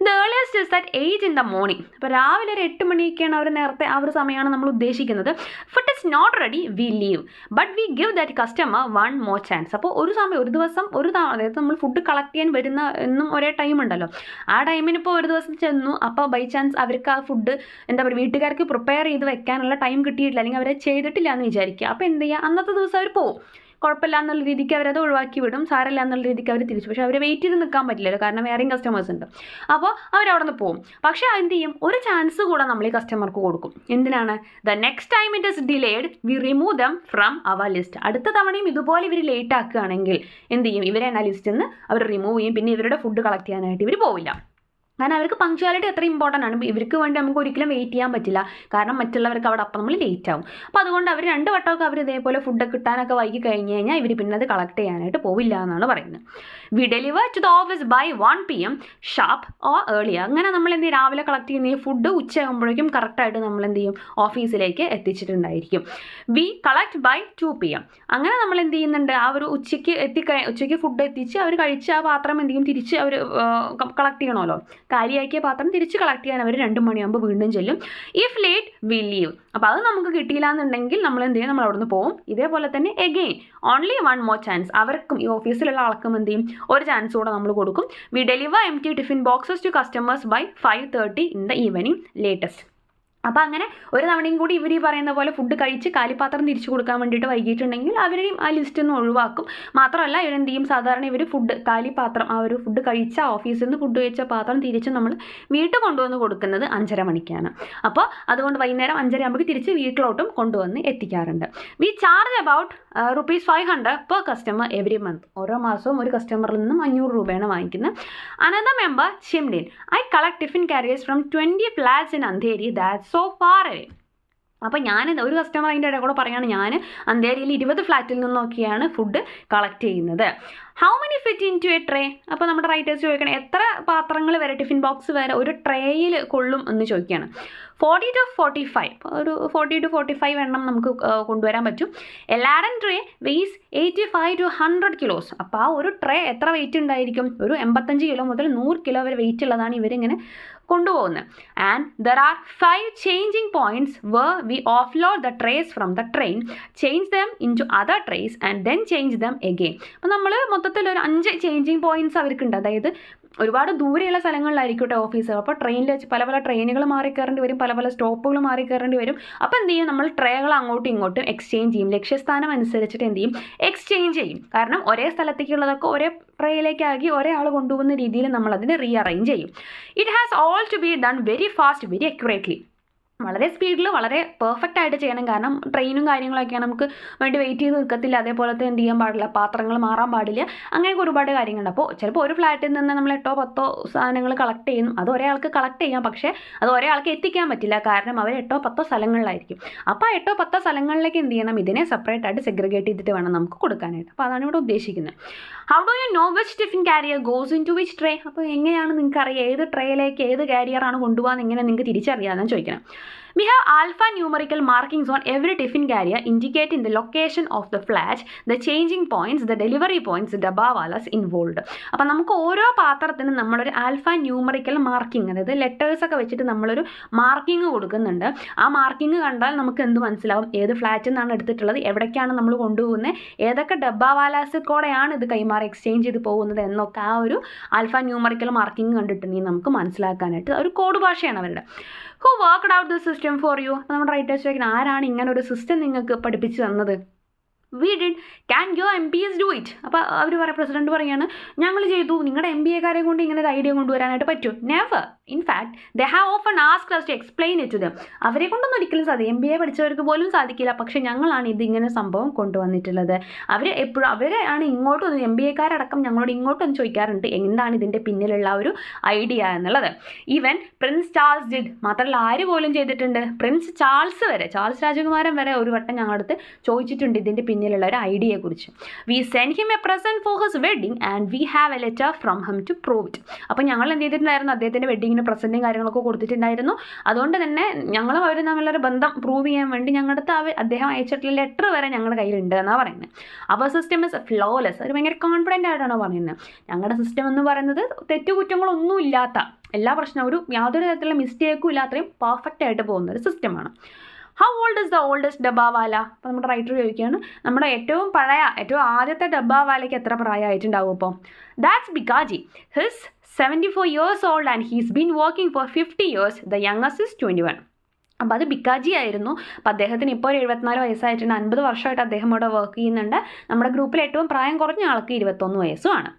The earliest is that 8 in the morning. അപ്പോൾ രാവിലെ ഒരു 8 മണിയൊക്കെയാണ് അവർ നേരത്തെ ആ ഒരു സമയമാണ് നമ്മൾ ഉദ്ദേശിക്കുന്നത്. Food is not ready we leave but we give that customer 1 more chance. അപ്പോൾ ഒരു സമയം ഒരു ദിവസം അതായത് നമ്മൾ ഫുഡ് കളക്ട് ചെയ്യാൻ വരുന്ന എന്നും ഒരേ ടൈം ഉണ്ടല്ലോ, ആ ടൈമിന് ഇപ്പോൾ ഒരു ദിവസം ചെന്നു, അപ്പോൾ ബൈ ചാൻസ് അവർക്ക് ആ ഫുഡ് എന്താ പറയുക വീട്ടുകാർക്ക് പ്രിപ്പയർ ചെയ്ത് വെക്കാനുള്ള ടൈം കിട്ടിയിട്ടില്ല, അല്ലെങ്കിൽ അവരെ ചെയ്തിട്ടില്ല എന്ന് വിചാരിക്കുക. അപ്പോൾ എന്ത് ചെയ്യുക, അന്നത്തെ ദിവസം അവർ പോകും, കുഴപ്പമില്ല എന്നുള്ള രീതിക്ക് അവരത് ഒഴിവാക്കി വിടും, സാരമില്ല എന്നുള്ള രീതിക്ക് അവർ തിരിച്ചു. പക്ഷേ അവർ വെയിറ്റ് ചെയ്ത് നിൽക്കാൻ പറ്റില്ലല്ലോ, കാരണം വേറെയും കസ്റ്റമേഴ്സ് ഉണ്ട്. അപ്പോൾ അവരവിടെ നിന്ന് പോകും. പക്ഷേ എന്ത് ചെയ്യും, ഒരു ചാൻസ് കൂടെ നമ്മൾ ഈ കസ്റ്റമർക്ക് കൊടുക്കും. എന്തിനാണ്, the next time it is delayed we remove them from our list. അടുത്ത തവണയും ഇതുപോലെ ഇവർ ലേറ്റ് ആക്കുകയാണെങ്കിൽ എന്ത് ചെയ്യും, ഇവരെ ആ ലിസ്റ്റിൽ നിന്ന് അവർ റിമൂവ് ചെയ്യും. പിന്നെ ഇവരുടെ ഫുഡ് കളക്ട് ചെയ്യാനായിട്ട് ഇവർ പോവില്ല. കാരണം അവർക്ക് പങ്ക്ച്വാലിറ്റി എത്ര ഇമ്പോർട്ടൻ്റ് ആണ്. ഇവർക്ക് വേണ്ടി നമുക്ക് ഒരിക്കലും വെയിറ്റ് ചെയ്യാൻ പറ്റില്ല, കാരണം മറ്റുള്ളവർക്ക് അവിടെ അപ്പം നമ്മൾ ലേറ്റ് ആവും. അപ്പോൾ അതുകൊണ്ട് അവർ 2 വട്ടമൊക്കെ അവർ ഇതേപോലെ ഫുഡ് കിട്ടാനൊക്കെ വൈകി കഴിഞ്ഞ് കഴിഞ്ഞാൽ ഇവർ പിന്നെ അത് കളക്ട് ചെയ്യാനായിട്ട് പോവില്ല എന്നാണ് പറയുന്നത്. We deliver to the office by 1 PM sharp or earlier. അങ്ങനെ നമ്മൾ എന്ത് ചെയ്യും, രാവിലെ കളക്ട് ചെയ്യുന്ന ഈ ഫുഡ് ഉച്ചയാകുമ്പോഴേക്കും കറക്റ്റായിട്ട് നമ്മൾ എന്ത് ചെയ്യും, ഓഫീസിലേക്ക് എത്തിച്ചിട്ടുണ്ടായിരിക്കും. We collect by 2 PM. അങ്ങനെ നമ്മൾ എന്ത് ചെയ്യുന്നുണ്ട്, ആ ഒരു ഉച്ചയ്ക്ക് ഫുഡ് എത്തിച്ച് അവർ കഴിച്ച് ആ പാത്രം എന്ത് ചെയ്യും, തിരിച്ച് അവർ കളക്ട് ചെയ്യണമല്ലോ, കാലിയാക്കിയ പാത്രം തിരിച്ച് കളക്ട് ചെയ്യാൻ അവർ 2 മണിയാകുമ്പോൾ വീണ്ടും ചെല്ലും. If late we leave. അപ്പോൾ അത് നമുക്ക് കിട്ടിയില്ല എന്നുണ്ടെങ്കിൽ നമ്മൾ എന്ത് ചെയ്യും, നമ്മൾ അവിടെ നിന്ന് പോകും. ഇതേപോലെ തന്നെ എഗെയിൻ ഓൺലി 1 more chance. അവർക്കും ഈ ഓഫീസിലുള്ള ആൾക്കും എന്ത് ചെയ്യും, ഒരു ചാൻസ് കൂടെ നമ്മൾ കൊടുക്കും. We deliver empty tiffin boxes to customers by 5:30 in the evening latest. അപ്പോൾ അങ്ങനെ ഒരു തവണയും കൂടി ഇവർ ഈ പറയുന്ന പോലെ ഫുഡ് കഴിച്ച് കാലിപ്പാത്രം തിരിച്ചു കൊടുക്കാൻ വേണ്ടിയിട്ട് വൈകിട്ടുണ്ടെങ്കിൽ അവരെയും ആ ലിസ്റ്റിൽ നിന്ന് ഒഴിവാക്കും. മാത്രമല്ല ഇവരെന്ത് ചെയ്യും, സാധാരണ ഇവർ കാലിപ്പാത്രം ആ ഒരു ഫുഡ് കഴിച്ച ഓഫീസിൽ നിന്ന് ഫുഡ് കഴിച്ച പാത്രം തിരിച്ച് നമ്മൾ വീട്ടിൽ കൊണ്ടുവന്ന് കൊടുക്കുന്നത് 5:30 മണിക്കാണ്. അപ്പോൾ അതുകൊണ്ട് വൈകുന്നേരം 5:30 ആകുമ്പോൾ തിരിച്ച് വീട്ടിലോട്ടും കൊണ്ടുവന്ന് എത്തിക്കാറുണ്ട്. We charge about ₹500 per customer every month. ഓരോ മാസവും ഒരു കസ്റ്റമറിൽ നിന്നും 500 രൂപയാണ് വാങ്ങിക്കുന്നത്. Another member chimed in, I collect tiffin carriers from 20 flats in Andheri that's so far away. അപ്പോൾ ഒരു കസ്റ്റമർ അതിൻ്റെ ഇടയിൽ കൂടെ പറയുകയാണ്, ഞാൻ അന്തേരിയിൽ 20 ഫ്ലാറ്റിൽ നിന്നൊക്കെയാണ് ഫുഡ് കളക്ട് ചെയ്യുന്നത്. How many fit into a tray. അപ്പോൾ നമ്മുടെ റൈറ്റേഴ്സ് ചോദിക്കണം എത്ര പാത്രങ്ങൾ വരെ ടിഫിൻ ബോക്സ് വരെ ഒരു ട്രേയിൽ കൊള്ളും എന്ന് ചോദിക്കുകയാണ്. 40 to 45. ഒരു 40 to 45 എണ്ണം നമുക്ക് കൊണ്ടുവരാൻ പറ്റും. A laden tray weighs 85 to 100 kilos. അപ്പോൾ ആ ഒരു ട്രേ എത്ര വെയിറ്റ് ഉണ്ടായിരിക്കും, ഒരു 85 കിലോ മുതൽ 100 കിലോ വരെ വെയിറ്റ് ഉള്ളതാണ് ഇവരിങ്ങനെ കൊണ്ടുപോകുന്നത്. And there are 5 changing points where we offload the trays from the train, change them into other trays and then change them again. അപ്പോൾ നമ്മൾ മൊത്തത്തിൽ ഒരു 5 ചേഞ്ചിങ് പോയിന്റ്സ് അവർക്കുണ്ട്. അതായത് ഒരുപാട് ദൂരെയുള്ള സ്ഥലങ്ങളിലായിരിക്കട്ടെ ഓഫീസ്. അപ്പോൾ ട്രെയിനിൽ വെച്ച് പല പല ട്രെയിനുകൾ മാറിക്കയറേണ്ടി വരും, പല പല സ്റ്റോപ്പുകൾ മാറിക്കയറേണ്ടി വരും. അപ്പോൾ എന്ത് ചെയ്യും, നമ്മൾ ട്രേകൾ അങ്ങോട്ടും ഇങ്ങോട്ടും എക്സ്ചേഞ്ച് ചെയ്യും. ലക്ഷ്യസ്ഥാനം അനുസരിച്ചിട്ട് എന്ത് ചെയ്യും, എക്സ്ചേഞ്ച് ചെയ്യും. കാരണം ഒരേ സ്ഥലത്തേക്കുള്ളതൊക്കെ ഒരേ ട്രേയിലേക്കാക്കി ഒരേ ആൾ കൊണ്ടുപോകുന്ന രീതിയിൽ നമ്മൾ അതിനെ റീഅറേഞ്ച് ചെയ്യും. It has all to be done very fast, very accurately. വളരെ സ്പീഡിൽ വളരെ പെർഫെക്റ്റ് ആയിട്ട് ചെയ്യണം. കാരണം ട്രെയിനും കാര്യങ്ങളൊക്കെയാണ്, നമുക്ക് വേണ്ടി വെയിറ്റ് ചെയ്ത് നിൽക്കത്തില്ല. അതേപോലത്തെ എന്ത് ചെയ്യാൻ പാടില്ല, പാത്രങ്ങൾ മാറാൻ പാടില്ല. അങ്ങനെയൊക്കെ ഒരുപാട് കാര്യങ്ങളുണ്ട്. അപ്പോൾ ചിലപ്പോൾ ഒരു ഫ്ലാറ്റിൽ നിന്ന് നമ്മൾ 8 or 10 സാധനങ്ങൾ കളക്ട് ചെയ്യുന്നു. അത് ഒരാൾക്ക് കളക്ട് ചെയ്യാം, പക്ഷേ അത് ഒരാൾക്ക് എത്തിക്കാൻ പറ്റില്ല. കാരണം അവർ 8 or 10 സ്ഥലങ്ങളിലായിരിക്കും. അപ്പോൾ 8 or 10 സ്ഥലങ്ങളിലേക്ക് എന്ത് ചെയ്യണം, ഇതിനെ സെപ്പറേറ്റ് ആയിട്ട് സെഗ്രിഗേറ്റ് ചെയ്തിട്ട് വേണം നമുക്ക് കൊടുക്കാനായിട്ട്. അപ്പോൾ അതാണ് ഇവിടെ ഉദ്ദേശിക്കുന്നത്. How do you know which tiffin carrier goes into which tray? അപ്പോൾ എങ്ങനെയാണ് നിങ്ങൾക്ക് അറിയാം ഏത് ട്രേയിലേക്ക് ഏത് കാരിയറാണ് കൊണ്ടുപോകാൻ, എങ്ങനെ നിങ്ങൾക്ക് തിരിച്ചറിയാമെന്നാണ് ചോദിക്കണം. We have alphanumerical markings on every tiffin carrier indicating the location of the flat, the changing points, the delivery points, the dabawalas involved. അപ്പോൾ നമുക്ക് ഓരോ പാത്രത്തിനും നമ്മളൊരു ആൽഫാന്യൂമറിക്കൽ മാർക്കിംഗ്, അതായത് ലെറ്റേഴ്സൊക്കെ വെച്ചിട്ട് നമ്മളൊരു മാർക്കിംഗ് കൊടുക്കുന്നുണ്ട്. ആ മാർക്കിംഗ് കണ്ടാൽ നമുക്ക് എന്ത് മനസ്സിലാവും, ഏത് ഫ്ലാറ്റിൽ നിന്നാണ് എടുത്തിട്ടുള്ളത്, എവിടേക്കാണ് നമ്മൾ കൊണ്ടുപോകുന്നത്, ഏതൊക്കെ ഡബ്ബാവാലാസ് കൂടെയാണ് ഇത് കൈമാറി എക്സ്ചേഞ്ച് ചെയ്ത് പോകുന്നത് എന്നൊക്കെ ആ ഒരു ആൽഫാന്യൂമറിക്കൽ മാർക്കിംഗ് കണ്ടിട്ടുണ്ടെങ്കിൽ നമുക്ക് മനസ്സിലാക്കാനായിട്ട് ഒരു കോഡ് ഭാഷയാണ് അവരുടെ. Who worked out this system for you? അപ്പോൾ നമ്മുടെ റൈറ്റേഴ്സ് ചോദിക്കുന്നത്, ആരാണ് ഇങ്ങനെ ഒരു സിസ്റ്റം നിങ്ങൾക്ക് പഠിപ്പിച്ച് തന്നത്? We did. Can your MPs do it? അപ്പോൾ അവർ പ്രസിഡന്റ് പറയുകയാണ്, ഞങ്ങൾ ചെയ്തു. നിങ്ങളുടെ MBA-കാരെ കൊണ്ട് ഇങ്ങനെ ഒരു ഐഡിയ കൊണ്ടുവരാനായിട്ട് പറ്റും? Never. In fact they have often asked us to explain it to them. അവരെ കൊണ്ടൊന്നും ഒരിക്കലും സാധിക്കും, MBA പഠിച്ചവർക്ക് പോലും സാധിക്കില്ല. പക്ഷേ ഞങ്ങളാണ് ഇതിങ്ങനെ സംഭവം കൊണ്ടുവന്നിട്ടുള്ളത്. അവരാണ് ഇങ്ങോട്ട് വന്ന് MBA-കാരടക്കം ഞങ്ങളോട് ഇങ്ങോട്ടൊന്ന് ചോദിക്കാറുണ്ട് എന്താണ് ഇതിൻ്റെ പിന്നിലുള്ള ഒരു ഐഡിയ എന്നുള്ളത്. Even Prince Charles did. മാത്രമല്ല ആര് പോലും ചെയ്തിട്ടുണ്ട്, പ്രിൻസ് ചാൾസ് വരെ, ചാൾസ് രാജകുമാരൻ വരെ ഒരു വട്ടം ഞങ്ങളടുത്ത് ചോദിച്ചിട്ടുണ്ട് ഇതിൻ്റെ പിന്നിലുള്ള ഒരു ഐഡിയയെക്കുറിച്ച്. We send him a present for his wedding and we have a letter from him to prove it. അപ്പോൾ ഞങ്ങൾ എന്ത് ചെയ്തിട്ടുണ്ടായിരുന്നു, അദ്ദേഹത്തിൻ്റെ വെഡിങ്ങിന് പ്രസന്റും കാര്യങ്ങളൊക്കെ കൊടുത്തിട്ടുണ്ടായിരുന്നു. അതുകൊണ്ട് തന്നെ ഞങ്ങളും അവരും തമ്മിലൊരു ബന്ധം പ്രൂവ് ചെയ്യാൻ വേണ്ടി ഞങ്ങളുടെ അടുത്ത് അദ്ദേഹം അയച്ചിട്ടുള്ള ലെറ്റർ വരെ ഞങ്ങളുടെ കയ്യിലുണ്ട് എന്നാണ് പറയുന്നത്. അവർ സിസ്റ്റം ഇസ് ഫ്ലോലെസ്. അവർ ഭയങ്കര കോൺഫിഡൻ്റ് ആയിട്ടാണ് പറയുന്നത്. ഞങ്ങളുടെ സിസ്റ്റം എന്ന് പറയുന്നത് തെറ്റുകുറ്റങ്ങളൊന്നും ഇല്ലാത്ത, എല്ലാ പ്രശ്നവും യാതൊരു തരത്തിലുള്ള മിസ്റ്റേക്കും ഇല്ലാത്രയും പെർഫെക്റ്റ് ആയിട്ട് പോകുന്ന ഒരു സിസ്റ്റമാണ്. How old is the oldest dabbawala? അപ്പോൾ നമ്മുടെ റൈറ്റർ ചോദിക്കുകയാണ്, നമ്മുടെ ഏറ്റവും ആദ്യത്തെ ഡബ്ബാവാലയ്ക്ക് എത്ര പ്രായമായിട്ടുണ്ടാവും? ഇപ്പോൾ that's Bhikaiji. His 74 years old and he's been working for 50 years. The youngest is 21. അപ്പോൾ അത് ബിക്കാജി ആയിരുന്നു. അപ്പോൾ അദ്ദേഹത്തിന് ഇപ്പോൾ 74 വയസ്സായിട്ടുണ്ട്. 50 വർഷമായിട്ട് അദ്ദേഹം ഇവിടെ വർക്ക് ചെയ്യുന്നുണ്ട്. നമ്മുടെ ഗ്രൂപ്പിൽ ഏറ്റവും പ്രായം കുറഞ്ഞ ആൾക്ക് 21 വയസ്സുമാണ്.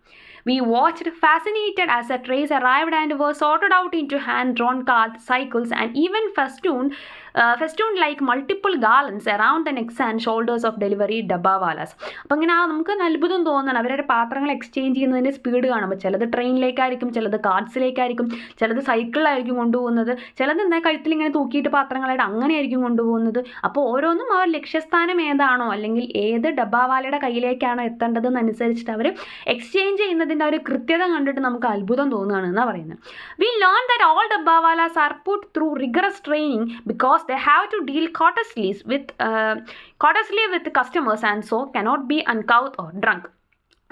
We watched fascinated as the trays arrived and were sorted out into hand-drawn cards, cycles, and even festooned like multiple garlands around the necks and shoulders of delivery dabbawalas. അപ്പോൾ ഇങ്ങനെ നമുക്ക് അത്ഭുതം തോന്നണം. അവരുടെ പാത്രങ്ങൾ എക്സ്ചേഞ്ച് ചെയ്യുന്നതിൻ്റെ സ്പീഡ് കാണുമ്പോൾ ചിലത് ട്രെയിനിലേക്കായിരിക്കും, ചിലത് കാർഡ്സിലേക്കായിരിക്കും, ചിലത് സൈക്കിളിലായിരിക്കും കൊണ്ടുപോകുന്നത്, ചിലത് എന്താ കഴുത്തിൽ ഇങ്ങനെ തൂക്കിയിട്ട് പാത്രങ്ങളായിട്ട് അങ്ങനെയായിരിക്കും കൊണ്ടുപോകുന്നത്. അപ്പോൾ ഓരോന്നും അവർ ലക്ഷ്യസ്ഥാനം ഏതാണോ അല്ലെങ്കിൽ ഏത് ഡബ്ബാവാലയുടെ കയ്യിലേക്കാണോ എത്തേണ്ടതെന്നനുസരിച്ചിട്ട് അവർ എക്സ്ചേഞ്ച് ചെയ്യുന്നതിൻ്റെ ഒരു കൃത്യത കണ്ടിട്ട് നമുക്ക് അത്ഭുതം തോന്നുകയാണ് എന്നാണ് പറയുന്നത്. We learned that all dabbawalas are put through rigorous training because they have to deal courteously with customers and so cannot be uncouth or drunk.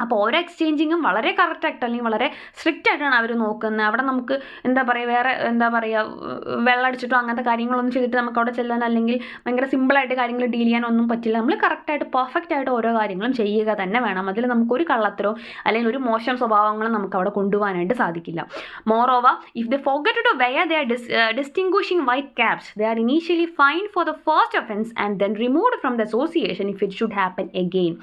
അപ്പോൾ ഓരോ എക്സ്ചേഞ്ചിങ്ങും വളരെ കറക്റ്റായിട്ട് അല്ലെങ്കിൽ വളരെ സ്ട്രിക്റ്റ് ആയിട്ടാണ് അവർ നോക്കുന്നത്. അവിടെ നമുക്ക് വേറെ വെള്ളമടിച്ചിട്ടോ അങ്ങനത്തെ കാര്യങ്ങളൊന്നും ചെയ്തിട്ട് നമുക്ക് അവിടെ ചെല്ലാൻ അല്ലെങ്കിൽ ഭയങ്കര സിമ്പിളായിട്ട് കാര്യങ്ങൾ ഡീൽ ചെയ്യാനൊന്നും പറ്റില്ല. നമ്മൾ കറക്റ്റായിട്ട് പെർഫെക്റ്റ് ആയിട്ട് ഓരോ കാര്യങ്ങളും ചെയ്യുക തന്നെ വേണം. അതിൽ നമുക്കൊരു കള്ളത്തരോ അല്ലെങ്കിൽ ഒരു മോശം സ്വഭാവങ്ങളും നമുക്ക് അവിടെ കൊണ്ടുപോകാനായിട്ട് സാധിക്കില്ല. Moreover, if they forget to wear they are distinguishing white caps, they are initially fined for the first offence and then removed from the association if it should happen again.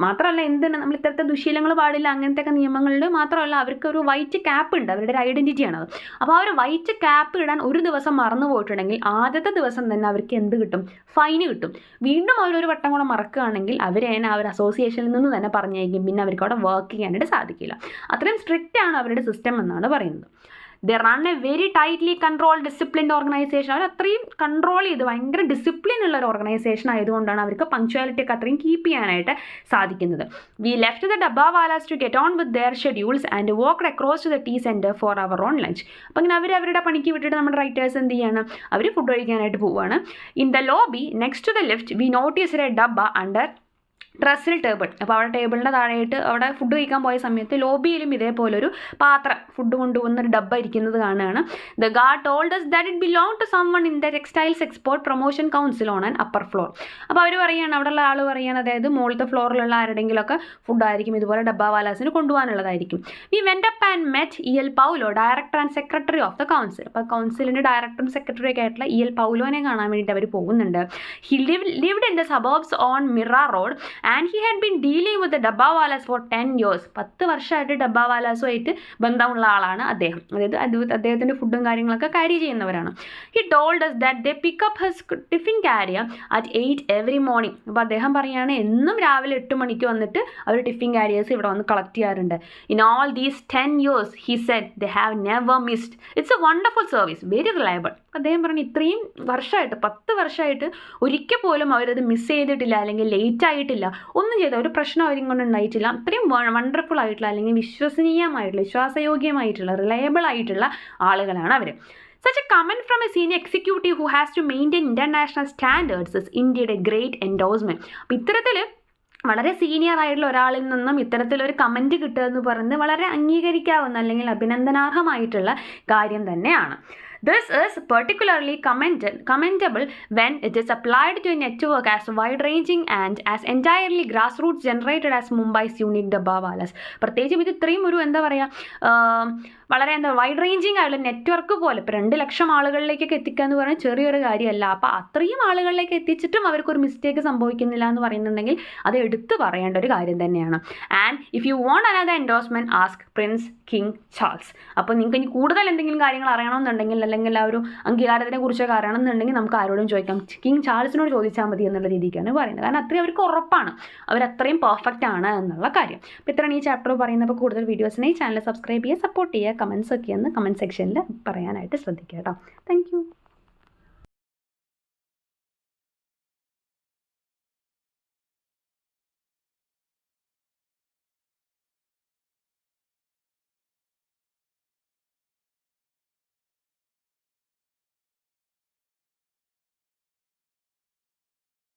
മാത്രമല്ല എന്താണ് നമ്മൾ ഇത്തരത്തെ ദുശീലങ്ങൾ പാടില്ല അങ്ങനത്തെയൊക്കെ നിയമങ്ങളിൽ മാത്രമല്ല അവർക്കൊരു വൈറ്റ് ക്യാപ്പ് ഉണ്ട്, അവരുടെ ഒരു ഐഡൻറ്റിറ്റിയാണത്. അപ്പോൾ ആ ഒരു വൈറ്റ് ക്യാപ്പ് ഇടാൻ ഒരു ദിവസം മറന്നു പോയിട്ടുണ്ടെങ്കിൽ ആദ്യത്തെ ദിവസം തന്നെ അവർക്ക് എന്ത് കിട്ടും, ഫൈന് കിട്ടും. വീണ്ടും അവരൊരു വട്ടം കൂടെ മറക്കുകയാണെങ്കിൽ അവരെ ആ ഒരു അസോസിയേഷനിൽ നിന്ന് തന്നെ പറഞ്ഞേക്കും, പിന്നെ അവർക്ക് അവിടെ വർക്ക് ചെയ്യാനായിട്ട് സാധിക്കില്ല. അത്രയും സ്ട്രിക്റ്റ് ആണ് അവരുടെ സിസ്റ്റം എന്നാണ് പറയുന്നത്. They run a very tightly controlled disciplined organisation. അവർ അത്രയും കൺട്രോൾ ചെയ്ത് ഭയങ്കര ഡിസിപ്ലിൻ ഉള്ള ഒരു ഓർഗനൈസേഷൻ ആയതുകൊണ്ടാണ് അവർക്ക് പങ്ക്ച്വാലിറ്റി ഒക്കെ അത്രയും കീപ്പ് ചെയ്യാനായിട്ട് സാധിക്കുന്നത്. We left the dabbawalas to get on with their schedules and walked across to the tea centre for our own lunch. അപ്പോൾ ഇങ്ങനെ അവരുടെ പണിക്ക് വിട്ടിട്ട് നമ്മുടെ റൈറ്റേഴ്സ് എന്ത് ചെയ്യാണ്, അവർ ഫുഡ് കഴിക്കാനായിട്ട് പോവുകയാണ്. In the lobby next to the lift we noticed a dabba under ഡ്രസ്സിൽ ടേബിൾ. അപ്പോൾ അവിടെ ടേബിളിൻ്റെ താഴെയായിട്ട് അവിടെ ഫുഡ് കഴിക്കാൻ പോയ സമയത്ത് ലോബിയിലും ഇതേപോലൊരു പാത്രം ഫുഡ് കൊണ്ടുപോകുന്ന ഒരു ഡബ്ബ ഇരിക്കുന്നത് കാണുകയാണ്. The guard told us that it belonged to someone in the textiles export promotion council on an upper floor. അപ്പോൾ അവർ പറയുകയാണ്, അവിടെയുള്ള ആൾ പറയുകയാണ്, അതായത് മുകളിലത്തെ ഫ്ലോറിലുള്ള ആരുടെങ്കിലുമൊക്കെ ഫുഡായിരിക്കും ഇതുപോലെ ഡബ്ബാവാലാസിന് കൊണ്ടുപോകാനുള്ളതായിരിക്കും. We went up and met E L. Paulo, director and secretary of the council. അപ്പോൾ കൗൺസിലിൻ്റെ ഡയറക്ടറും സെക്രട്ടറി ഒക്കെ ആയിട്ടുള്ള ഇ.എൽ. പൗലോനെ കാണാൻ വേണ്ടിയിട്ട് അവർ പോകുന്നുണ്ട്. He lived in the suburbs on Mira Road and he had been dealing with the ഡബ്ബാവാലാസ് for 10 years. 10 വർഷമായിട്ട് ഡബ്ബാവാലാസുമായിട്ട് ബന്ധമുള്ള ആളാണ് അദ്ദേഹം. അതായത് അദ്ദേഹത്തിൻ്റെ ഫുഡും കാര്യങ്ങളൊക്കെ ക്യാരി ചെയ്യുന്നവരാണ്. He told us that they pick up his tiffin carrier at 8 every morning. അപ്പോൾ അദ്ദേഹം പറയുകയാണ്, എന്നും രാവിലെ 8 മണിക്ക് വന്നിട്ട് അവർ ടിഫിൻ കാരിയേഴ്സ് ഇവിടെ വന്ന് കളക്ട് ചെയ്യാറുണ്ട്. In all these 10 years, he said, they have never missed. It's a wonderful service, very reliable. അദ്ദേഹം പറഞ്ഞു, ഇത്രയും വർഷമായിട്ട് 10 വർഷമായിട്ട് ഒരിക്കൽ പോലും അവരത് മിസ് ചെയ്തിട്ടില്ല, അല്ലെങ്കിൽ ലേറ്റ് ആയിട്ടില്ല, ഒന്നും ചെയ്ത ഒരു പ്രശ്നം അവരും കൊണ്ട് ഉണ്ടായിട്ടില്ല. അത്രയും വണ്ടർഫുൾ ആയിട്ടുള്ള, അല്ലെങ്കിൽ വിശ്വസനീയമായിട്ടുള്ള, വിശ്വാസയോഗ്യമായിട്ടുള്ള, റിലയബിൾ ആയിട്ടുള്ള ആളുകളാണ് അവർ. Such a comment from a senior executive who has to maintain international standards is indeed a great endorsement. അപ്പോൾ ഇത്തരത്തിൽ വളരെ സീനിയർ ആയിട്ടുള്ള ഒരാളിൽ നിന്നും ഇത്തരത്തിലൊരു കമൻറ്റ് കിട്ടുക എന്ന് പറയുന്നത് വളരെ അംഗീകരിക്കാവുന്ന അല്ലെങ്കിൽ അഭിനന്ദനാർഹമായിട്ടുള്ള കാര്യം തന്നെയാണ്. This is particularly commendable when it is applied to a network as wide-ranging and as entirely grassroots generated as Mumbai's unique Dabbawalas. പ്രത്യേകിച്ചും ഇത് ഇത്രയും ഒരു എന്താ പറയുക, വളരെ വൈഡ് റേഞ്ചിങ് ആയിട്ടുള്ള നെറ്റ്വർക്ക് പോലെ ഇപ്പോൾ 2 ലക്ഷം ആളുകളിലേക്കൊക്കെ എത്തിക്കുക എന്ന് പറഞ്ഞാൽ ചെറിയൊരു കാര്യമല്ല. അപ്പോൾ അത്രയും ആളുകളിലേക്ക് എത്തിച്ചിട്ടും അവർക്കൊരു മിസ്റ്റേക്ക് സംഭവിക്കുന്നില്ല എന്ന് പറയുന്നുണ്ടെങ്കിൽ അത് എടുത്തു പറയേണ്ട ഒരു കാര്യം തന്നെയാണ്. And if you want another endorsement ask Prince King Charles. അപ്പോൾ നിങ്ങൾക്ക് ഇനി കൂടുതൽ എന്തെങ്കിലും കാര്യങ്ങൾ അറിയണമെന്നുണ്ടെങ്കിൽ, അല്ലെങ്കിൽ ആ ഒരു അംഗീകാരത്തിനെ കുറിച്ചൊക്കെ അറിയണമെന്നുണ്ടെങ്കിൽ നമുക്ക് ആരോടും ചോദിക്കാം, കിങ് ചാൾസിനോട് ചോദിച്ചാൽ മതി എന്നുള്ള രീതിക്കാണ് പറയുന്നത്. കാരണം അത്രയും അവർക്ക് ഉറപ്പാണ്, അവരത്രയും പെർഫെക്റ്റ് ആണ് എന്നുള്ള കാര്യം. അപ്പോൾ ഇത്രയാണ് ഈ ചാപ്റ്റർ പറയുന്നപ്പോൾ കൂടുതൽ വീഡിയോസിനെ ഈ ചാനൽ സബ്സ്ക്രൈബ് ചെയ്യുക, സപ്പോർട്ട് ചെയ്യുക, കമൻസ് ഒക്കെ ഒന്ന് കമൻറ്റ് സെക്ഷനിൽ പറയാനായിട്ട് ശ്രദ്ധിക്കുക കേട്ടോ. Thank you.